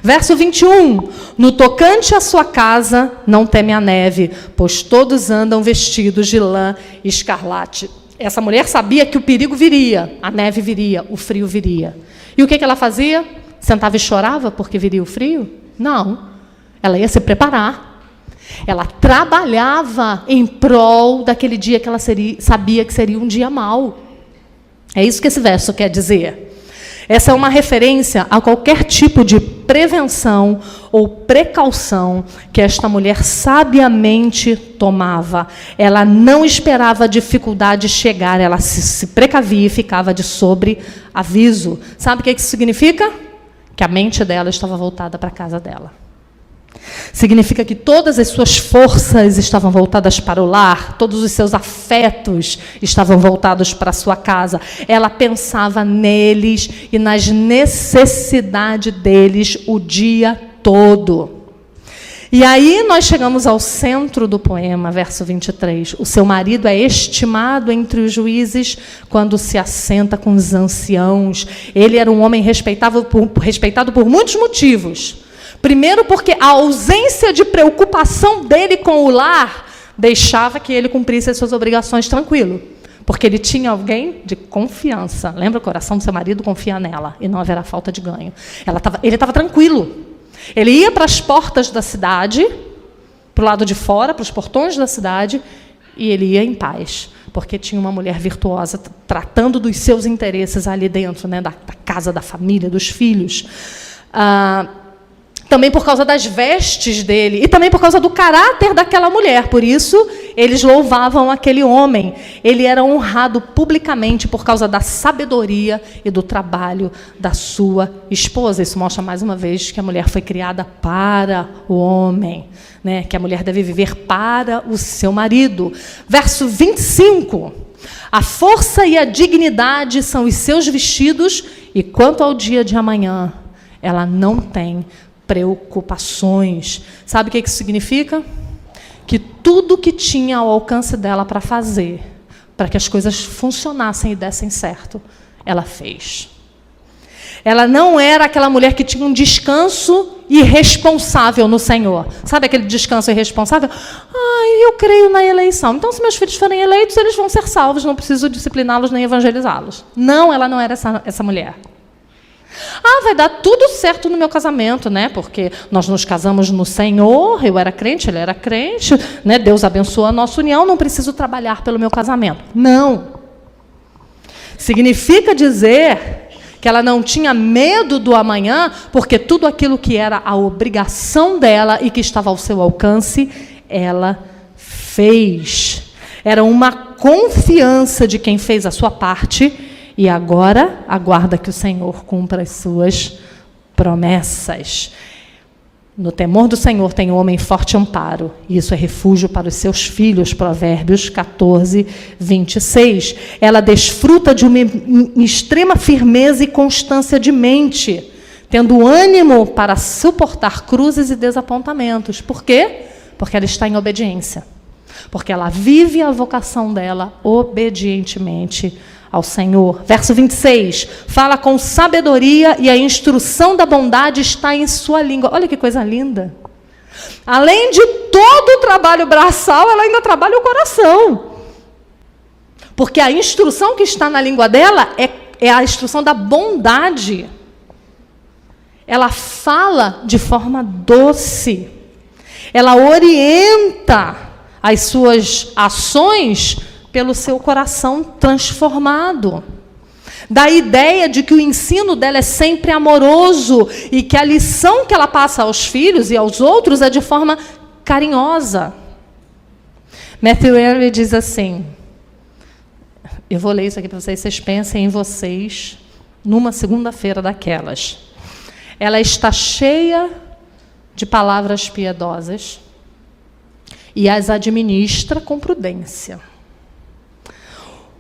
Speaker 1: Verso 21, no tocante à sua casa, não teme a neve, pois todos andam vestidos de lã escarlate. Essa mulher sabia que o perigo viria, a neve viria, o frio viria. E o que ela fazia? Sentava e chorava porque viria o frio? Não, ela ia se preparar. Ela trabalhava em prol daquele dia que ela sabia que seria um dia mau. É isso que esse verso quer dizer. Essa é uma referência a qualquer tipo de prevenção ou precaução que esta mulher sabiamente tomava. Ela não esperava a dificuldade chegar, ela se precavia e ficava de sobreaviso. Sabe o que isso significa? Que a mente dela estava voltada para a casa dela. Significa que todas as suas forças estavam voltadas para o lar, todos os seus afetos estavam voltados para a sua casa. Ela pensava neles e nas necessidades deles o dia todo. E aí nós chegamos ao centro do poema, verso 23. O seu marido é estimado entre os juízes quando se assenta com os anciãos. Ele era um homem respeitado por muitos motivos. Primeiro, porque a ausência de preocupação dele com o lar deixava que ele cumprisse as suas obrigações tranquilo. Porque ele tinha alguém de confiança. Lembra, o coração do seu marido confia nela e não haverá falta de ganho. Ele estava tranquilo. Ele ia para as portas da cidade, para o lado de fora, para os portões da cidade, e ele ia em paz. porque tinha uma mulher virtuosa tratando dos seus interesses ali dentro, né, da casa, da família, dos filhos. Também por causa das vestes dele, e também por causa do caráter daquela mulher. Por isso, eles louvavam aquele homem. Ele era honrado publicamente por causa da sabedoria e do trabalho da sua esposa. Isso mostra, mais uma vez, que a mulher foi criada para o homem, né? Que a mulher deve viver para o seu marido. Verso 25. A força e a dignidade são os seus vestidos, e quanto ao dia de amanhã, ela não tem preocupações. Sabe o que isso significa? Que tudo que tinha ao alcance dela para fazer, para que as coisas funcionassem e dessem certo, ela fez. Ela não era aquela mulher que tinha um descanso irresponsável no Senhor. Sabe aquele descanso irresponsável? Eu creio na eleição. Então, se meus filhos forem eleitos, eles vão ser salvos, não preciso discipliná-los nem evangelizá-los. Não, ela não era essa mulher. Vai dar tudo certo no meu casamento, né? Porque nós nos casamos no Senhor, eu era crente, ele era crente, né? Deus abençoa a nossa união, não preciso trabalhar pelo meu casamento. Não. Significa dizer que ela não tinha medo do amanhã, porque tudo aquilo que era a obrigação dela e que estava ao seu alcance, ela fez. Era uma confiança de quem fez a sua parte. E agora, aguarda que o Senhor cumpra as suas promessas. No temor do Senhor tem o homem forte amparo, e isso é refúgio para os seus filhos. Provérbios 14, 26. Ela desfruta de uma extrema firmeza e constância de mente, tendo ânimo para suportar cruzes e desapontamentos. Por quê? Porque ela está em obediência. Porque ela vive a vocação dela obedientemente ao Senhor. Verso 26, fala com sabedoria e a instrução da bondade está em sua língua. Olha que coisa linda. Além de todo o trabalho braçal, ela ainda trabalha o coração. Porque a instrução que está na língua dela é a instrução da bondade. Ela fala de forma doce. Ela orienta as suas ações pelo seu coração transformado. Da ideia de que o ensino dela é sempre amoroso e que a lição que ela passa aos filhos e aos outros é de forma carinhosa. Matthew Henry diz assim, eu vou ler isso aqui para vocês pensem em vocês numa segunda-feira daquelas. Ela está cheia de palavras piedosas e as administra com prudência.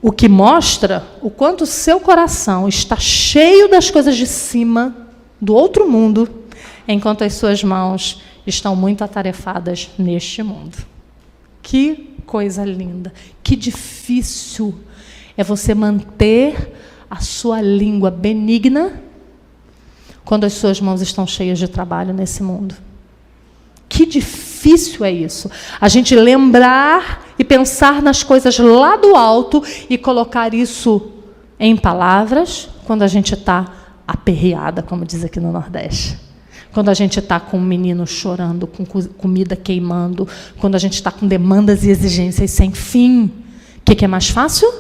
Speaker 1: O que mostra o quanto o seu coração está cheio das coisas de cima, do outro mundo, enquanto as suas mãos estão muito atarefadas neste mundo. Que coisa linda, que difícil é você manter a sua língua benigna quando as suas mãos estão cheias de trabalho nesse mundo. Que difícil é isso. A gente lembrar e pensar nas coisas lá do alto e colocar isso em palavras quando a gente está aperreada, como diz aqui no Nordeste. Quando a gente está com um menino chorando, com comida queimando, quando a gente está com demandas e exigências sem fim. O que é mais fácil?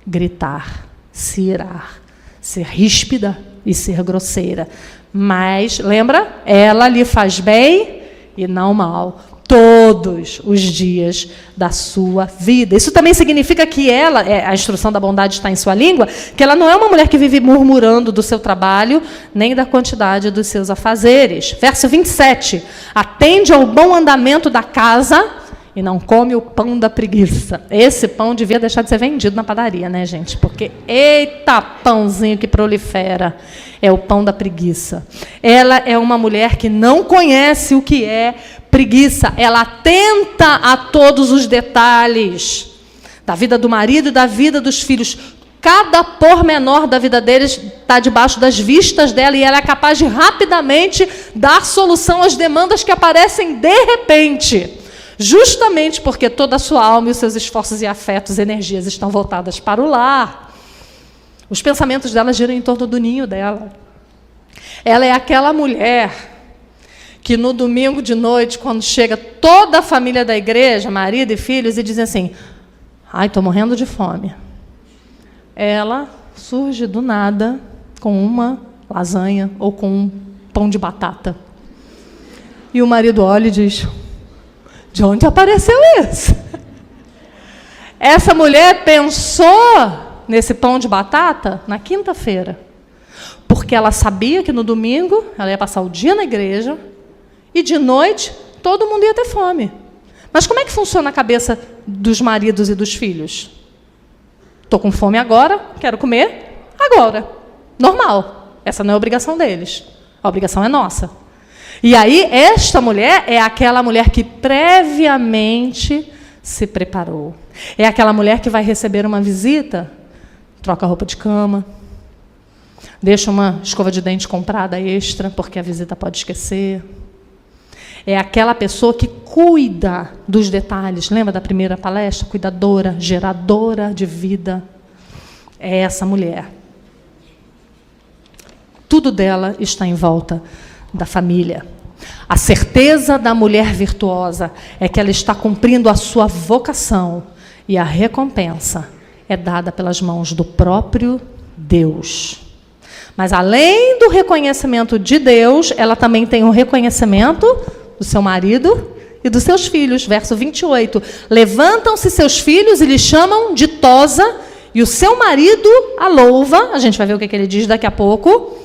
Speaker 1: Gritar, se irar, ser ríspida e ser grosseira. Mas, lembra? Ela lhe faz bem e não mal, todos os dias da sua vida. Isso também significa que ela, a instrução da bondade está em sua língua, que ela não é uma mulher que vive murmurando do seu trabalho, nem da quantidade dos seus afazeres. Verso 27, atende ao bom andamento da casa e não come o pão da preguiça. Esse pão devia deixar de ser vendido na padaria, né, gente? Porque, eita, pãozinho que prolifera, é o pão da preguiça. Ela é uma mulher que não conhece o que é preguiça. Ela atenta a todos os detalhes da vida do marido e da vida dos filhos. Cada pormenor da vida deles está debaixo das vistas dela e ela é capaz de rapidamente dar solução às demandas que aparecem de repente. Justamente porque toda a sua alma e os seus esforços e afetos e energias estão voltadas para o lar. Os pensamentos dela giram em torno do ninho dela. Ela é aquela mulher que no domingo de noite, quando chega toda a família da igreja, marido e filhos, e dizem assim, Ai, estou morrendo de fome. Ela surge do nada com uma lasanha ou com um pão de batata. E o marido olha e diz: de onde apareceu isso? Essa mulher pensou nesse pão de batata na quinta-feira, porque ela sabia que no domingo ela ia passar o dia na igreja e de noite todo mundo ia ter fome. Mas como é que funciona a cabeça dos maridos e dos filhos? Estou com fome agora, quero comer agora. Normal. Essa não é a obrigação deles. A obrigação é nossa. E aí, esta mulher é aquela mulher que previamente se preparou. É aquela mulher que vai receber uma visita, troca a roupa de cama, deixa uma escova de dente comprada extra, porque a visita pode esquecer. É aquela pessoa que cuida dos detalhes. Lembra da primeira palestra? Cuidadora, geradora de vida. É essa mulher. Tudo dela está em volta da família. A certeza da mulher virtuosa é que ela está cumprindo a sua vocação e a recompensa é dada pelas mãos do próprio Deus. Mas, além do reconhecimento de Deus, ela também tem um reconhecimento do seu marido e dos seus filhos. Verso 28. Levantam-se seus filhos e lhe chamam ditosa, e o seu marido a louva. A gente vai ver o que ele diz daqui a pouco.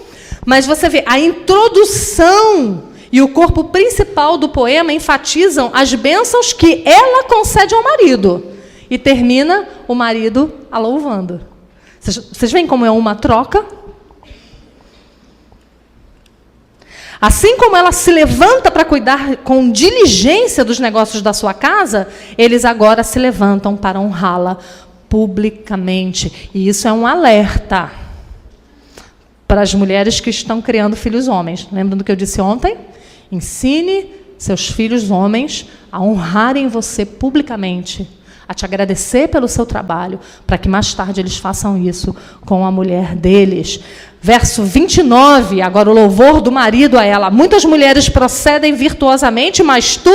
Speaker 1: Mas você vê, a introdução e o corpo principal do poema enfatizam as bênçãos que ela concede ao marido. E termina o marido a louvando. Vocês veem como é uma troca? Assim como ela se levanta para cuidar com diligência dos negócios da sua casa, eles agora se levantam para honrá-la publicamente. E isso é um alerta para as mulheres que estão criando filhos homens. Lembram do que eu disse ontem? Ensine seus filhos homens a honrarem você publicamente, a te agradecer pelo seu trabalho, para que mais tarde eles façam isso com a mulher deles. Verso 29, agora o louvor do marido a ela. Muitas mulheres procedem virtuosamente, mas tu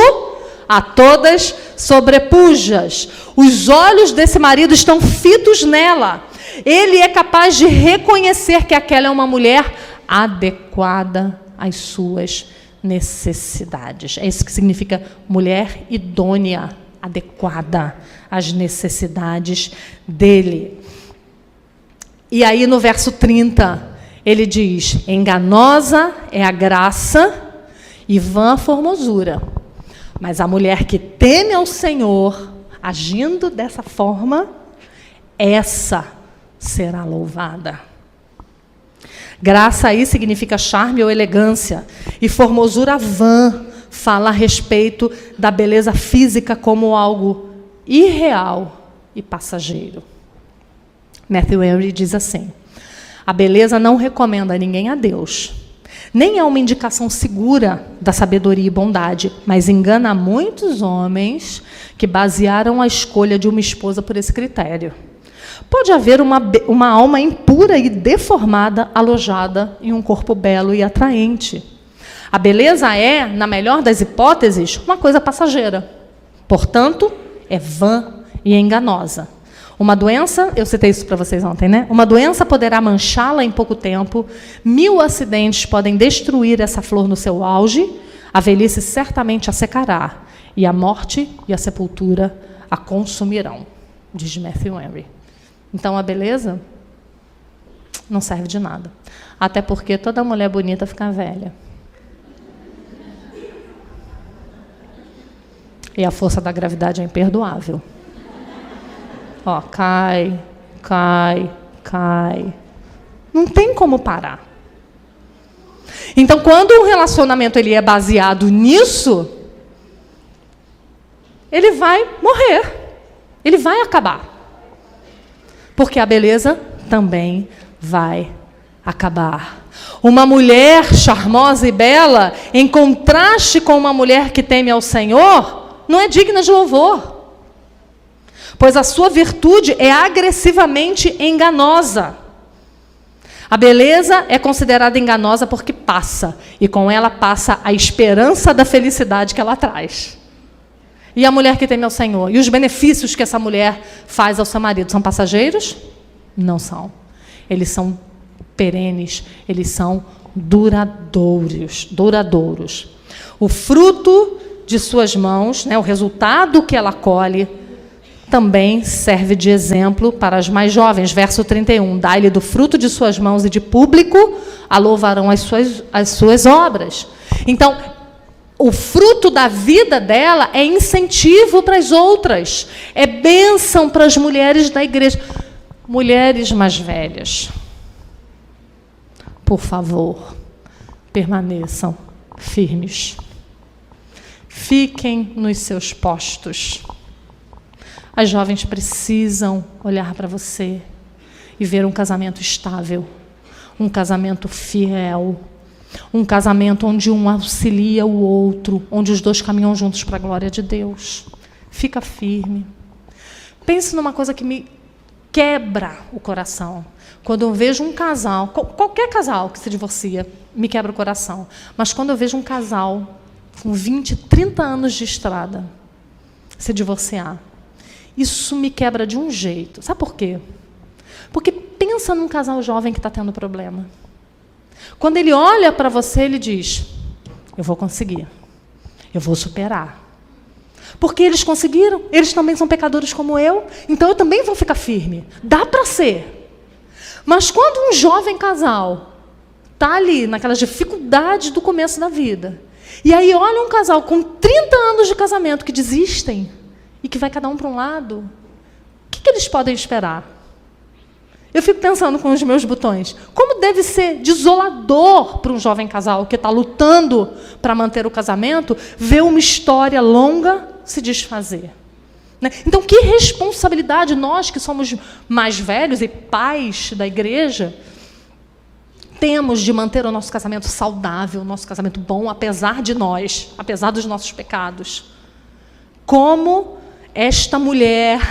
Speaker 1: a todas sobrepujas. Os olhos desse marido estão fitos nela. Ele é capaz de reconhecer que aquela é uma mulher adequada às suas necessidades. É isso que significa mulher idônea, adequada às necessidades dele. E aí, no verso 30, ele diz: enganosa é a graça e vã a formosura. Mas a mulher que teme ao Senhor, agindo dessa forma, essa será louvada. Graça aí significa charme ou elegância. E formosura vã fala a respeito da beleza física como algo irreal e passageiro. Matthew Henry diz assim: a beleza não recomenda ninguém a Deus, nem é uma indicação segura da sabedoria e bondade, mas engana muitos homens que basearam a escolha de uma esposa por esse critério. Pode haver uma alma impura e deformada alojada em um corpo belo e atraente. A beleza é, na melhor das hipóteses, uma coisa passageira. Portanto, é vã e enganosa. Uma doença, eu citei isso para vocês ontem, né? Uma doença poderá manchá-la em pouco tempo, 1000 acidentes podem destruir essa flor no seu auge, a velhice certamente a secará, e a morte e a sepultura a consumirão, diz Matthew Henry. Então, a beleza não serve de nada. Até porque toda mulher bonita fica velha. E a força da gravidade é imperdoável. Ó, cai, cai, cai. Não tem como parar. Então, quando um relacionamento ele é baseado nisso, ele vai morrer. Ele vai acabar. Porque a beleza também vai acabar. Uma mulher charmosa e bela, em contraste com uma mulher que teme ao Senhor, não é digna de louvor. Pois a sua virtude é agressivamente enganosa. A beleza é considerada enganosa porque passa, e com ela passa a esperança da felicidade que ela traz. E a mulher que teme ao Senhor? E os benefícios que essa mulher faz ao seu marido são passageiros? Não são. Eles são perenes, eles são duradouros. O fruto de suas mãos, né, o resultado que ela colhe, também serve de exemplo para as mais jovens. Verso 31, dai-lhe do fruto de suas mãos e de público a louvarão as suas obras. Então, o fruto da vida dela é incentivo para as outras, é bênção para as mulheres da igreja. Mulheres mais velhas, por favor, permaneçam firmes. Fiquem nos seus postos. As jovens precisam olhar para você e ver um casamento estável, um casamento fiel, um casamento onde um auxilia o outro, onde os dois caminham juntos para a glória de Deus. Fica firme. Pense numa coisa que me quebra o coração. Quando eu vejo um casal, qualquer casal que se divorcia, me quebra o coração. Mas quando eu vejo um casal com 20, 30 anos de estrada se divorciar, isso me quebra de um jeito. Sabe por quê? Porque pensa num casal jovem que está tendo problema. Quando ele olha para você, ele diz, eu vou conseguir, eu vou superar. Porque eles conseguiram, eles também são pecadores como eu, então eu também vou ficar firme. Dá para ser. Mas quando um jovem casal está ali, naquelas dificuldades do começo da vida, e aí olha um casal com 30 anos de casamento que desistem, e que vai cada um para um lado, o que eles podem esperar? Eu fico pensando com os meus botões, como deve ser desolador para um jovem casal que está lutando para manter o casamento, ver uma história longa se desfazer. Né? Então, que responsabilidade nós que somos mais velhos e pais da igreja temos de manter o nosso casamento saudável, o nosso casamento bom, apesar de nós, apesar dos nossos pecados. Como esta mulher,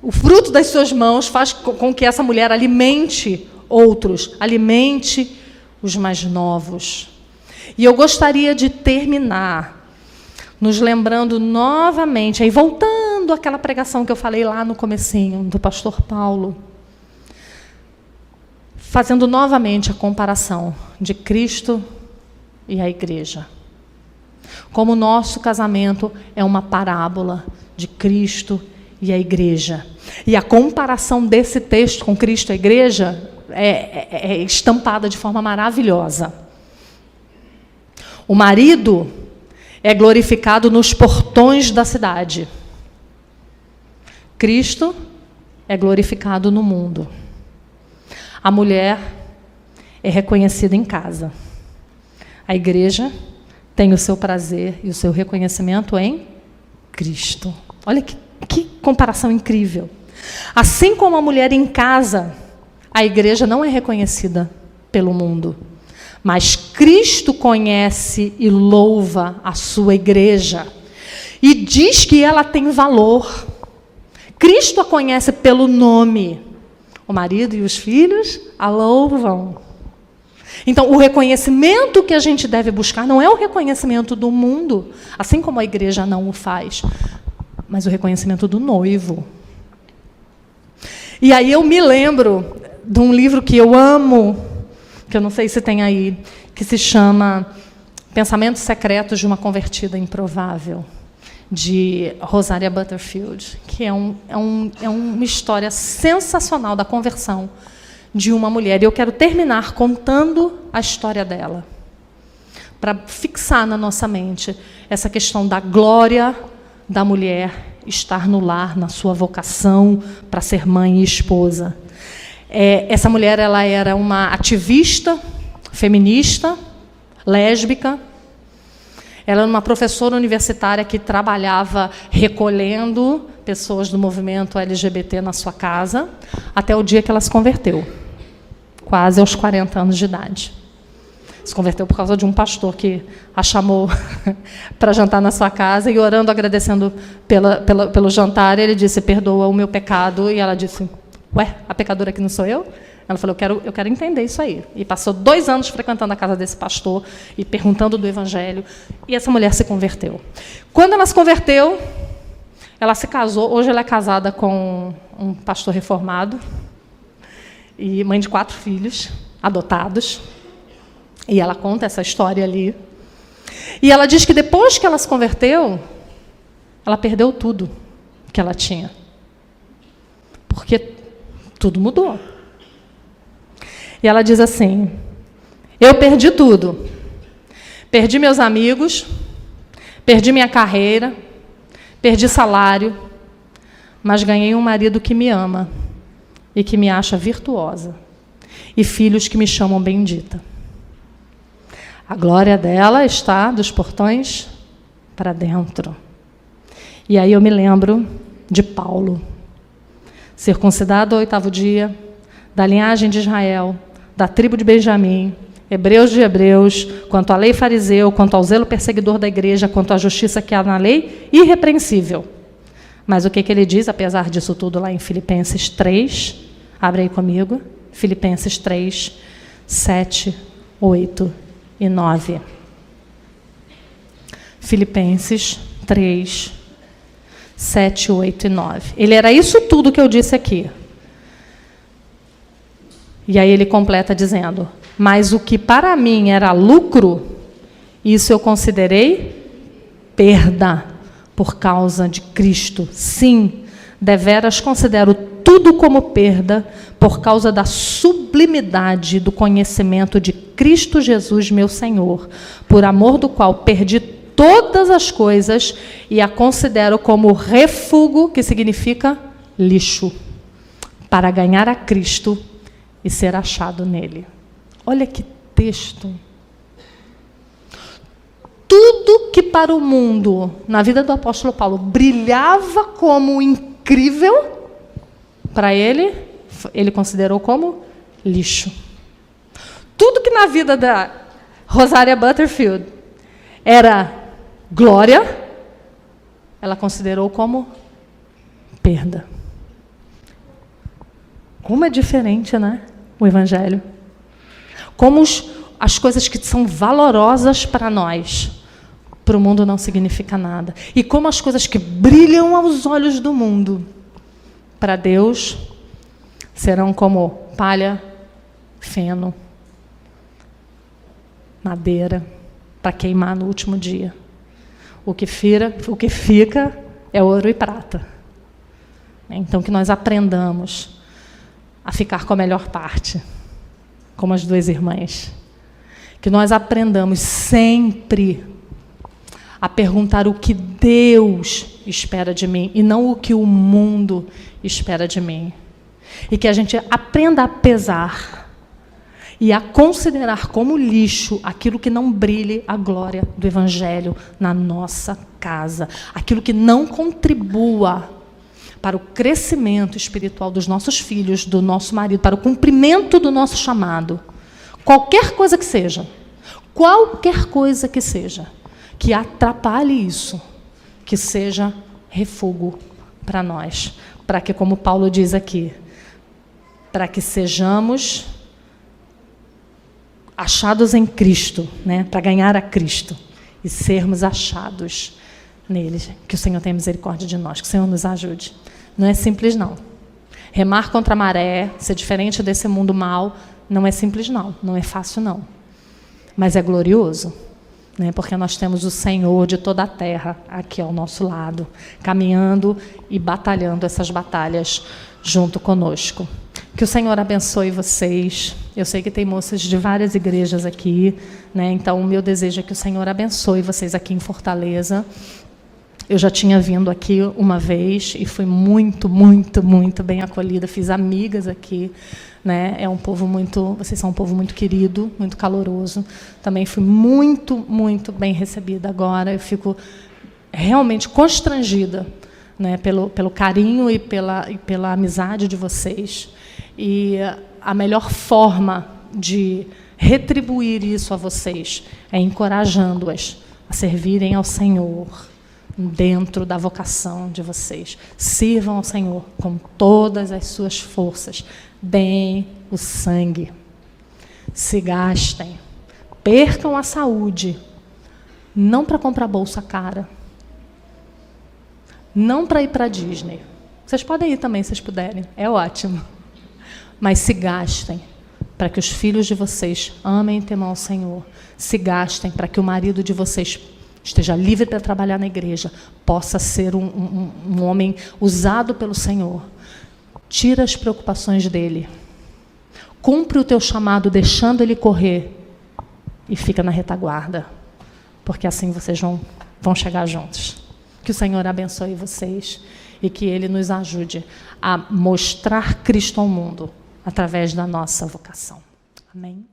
Speaker 1: o fruto das suas mãos faz com que essa mulher alimente outros, alimente os mais novos. E eu gostaria de terminar nos lembrando novamente, aí voltando àquela pregação que eu falei lá no comecinho, do pastor Paulo, fazendo novamente a comparação de Cristo e a igreja. Como o nosso casamento é uma parábola de Cristo e a igreja. E a comparação desse texto com Cristo e a igreja é estampada de forma maravilhosa. O marido é glorificado nos portões da cidade. Cristo é glorificado no mundo. A mulher é reconhecida em casa. A igreja tem o seu prazer e o seu reconhecimento em Cristo. Olha que comparação incrível. Assim como a mulher em casa, a igreja não é reconhecida pelo mundo. Mas Cristo conhece e louva a sua igreja. E diz que ela tem valor. Cristo a conhece pelo nome. O marido e os filhos a louvam. Então, o reconhecimento que a gente deve buscar não é o reconhecimento do mundo, assim como a igreja não o faz, mas o reconhecimento do noivo. E aí eu me lembro de um livro que eu amo, que eu não sei se tem aí, que se chama Pensamentos Secretos de uma Convertida Improvável, de Rosaria Butterfield, que é uma história sensacional da conversão de uma mulher. E eu quero terminar contando a história dela, para fixar na nossa mente essa questão da glória da mulher estar no lar, na sua vocação para ser mãe e esposa. Essa mulher ela era uma ativista feminista, lésbica. Ela era uma professora universitária que trabalhava recolhendo pessoas do movimento LGBT na sua casa, até o dia que ela se converteu, quase aos 40 anos de idade. Se converteu por causa de um pastor que a chamou para jantar na sua casa, e orando, agradecendo pelo jantar, ele disse, perdoa o meu pecado, e ela disse, ué, a pecadora aqui não sou eu? Ela falou, eu quero entender isso aí. E passou 2 anos frequentando a casa desse pastor e perguntando do evangelho. E essa mulher se converteu. Quando ela se converteu, ela se casou. Hoje ela é casada com um pastor reformado e mãe de 4 filhos adotados. E ela conta essa história ali. E ela diz que depois que ela se converteu, ela perdeu tudo que ela tinha. Porque tudo mudou. E ela diz assim, eu perdi tudo. Perdi meus amigos, perdi minha carreira, perdi salário, mas ganhei um marido que me ama e que me acha virtuosa, e filhos que me chamam bendita. A glória dela está dos portões para dentro. E aí eu me lembro de Paulo, circuncidado ao 8º dia, da linhagem de Israel, da tribo de Benjamim, hebreus de hebreus, quanto à lei fariseu, quanto ao zelo perseguidor da igreja, quanto à justiça que há na lei, irrepreensível. Mas o que ele diz, apesar disso tudo, lá em Filipenses 3, abre aí comigo, Filipenses 3, 7, 8 e 9. Filipenses 3, 7, 8 e 9. Ele era isso tudo que eu disse aqui. E aí ele completa dizendo, mas o que para mim era lucro, isso eu considerei perda por causa de Cristo. Sim, deveras considero tudo como perda por causa da sublimidade do conhecimento de Cristo Jesus, meu Senhor, por amor do qual perdi todas as coisas e a considero como refúgio, que significa lixo, para ganhar a Cristo e ser achado nele. Olha que texto. Tudo que para o mundo, na vida do apóstolo Paulo, brilhava como incrível, para ele considerou como lixo. Tudo que na vida da Rosaria Butterfield era glória, ela considerou como perda. Como é diferente, né? O Evangelho. Como as coisas que são valorosas para nós, para o mundo não significa nada. E como as coisas que brilham aos olhos do mundo, para Deus, serão como palha, feno, madeira, para queimar no último dia. O que fica é ouro e prata. Então, que nós aprendamos a ficar com a melhor parte, como as 2 irmãs. Que nós aprendamos sempre a perguntar o que Deus espera de mim e não o que o mundo espera de mim. E que a gente aprenda a pesar e a considerar como lixo aquilo que não brilhe a glória do Evangelho na nossa casa, aquilo que não contribua para o crescimento espiritual dos nossos filhos, do nosso marido, para o cumprimento do nosso chamado. Qualquer coisa que seja, que atrapalhe isso, que seja refúgio para nós, para que, como Paulo diz aqui, para que sejamos achados em Cristo, né? Para ganhar a Cristo e sermos achados nele. Que o Senhor tenha misericórdia de nós, que o Senhor nos ajude. Não é simples, não. Remar contra a maré, ser diferente desse mundo mau, não é simples, não. Não é fácil, não. Mas é glorioso, né? Porque nós temos o Senhor de toda a terra aqui ao nosso lado, caminhando e batalhando essas batalhas junto conosco. Que o Senhor abençoe vocês. Eu sei que tem moças de várias igrejas aqui, né? Então, o meu desejo é que o Senhor abençoe vocês aqui em Fortaleza. Eu já tinha vindo aqui uma vez e fui muito, muito, muito bem acolhida. Fiz amigas aqui, né? Vocês são um povo muito querido, muito caloroso. Também fui muito, muito bem recebida agora. Eu fico realmente constrangida, né? Pelo carinho e pela amizade de vocês. E a melhor forma de retribuir isso a vocês é encorajando-as a servirem ao Senhor dentro da vocação de vocês. Sirvam ao Senhor com todas as suas forças, bem o sangue. Se gastem. Percam a saúde. Não para comprar bolsa cara. Não para ir para a Disney. Vocês podem ir também, se vocês puderem. É ótimo. Mas se gastem para que os filhos de vocês amem e temam ao Senhor. Se gastem para que o marido de vocês esteja livre para trabalhar na igreja, possa ser um homem usado pelo Senhor. Tira as preocupações dele. Cumpre o teu chamado, deixando ele correr. E fica na retaguarda. Porque assim vocês vão chegar juntos. Que o Senhor abençoe vocês e que Ele nos ajude a mostrar Cristo ao mundo através da nossa vocação. Amém?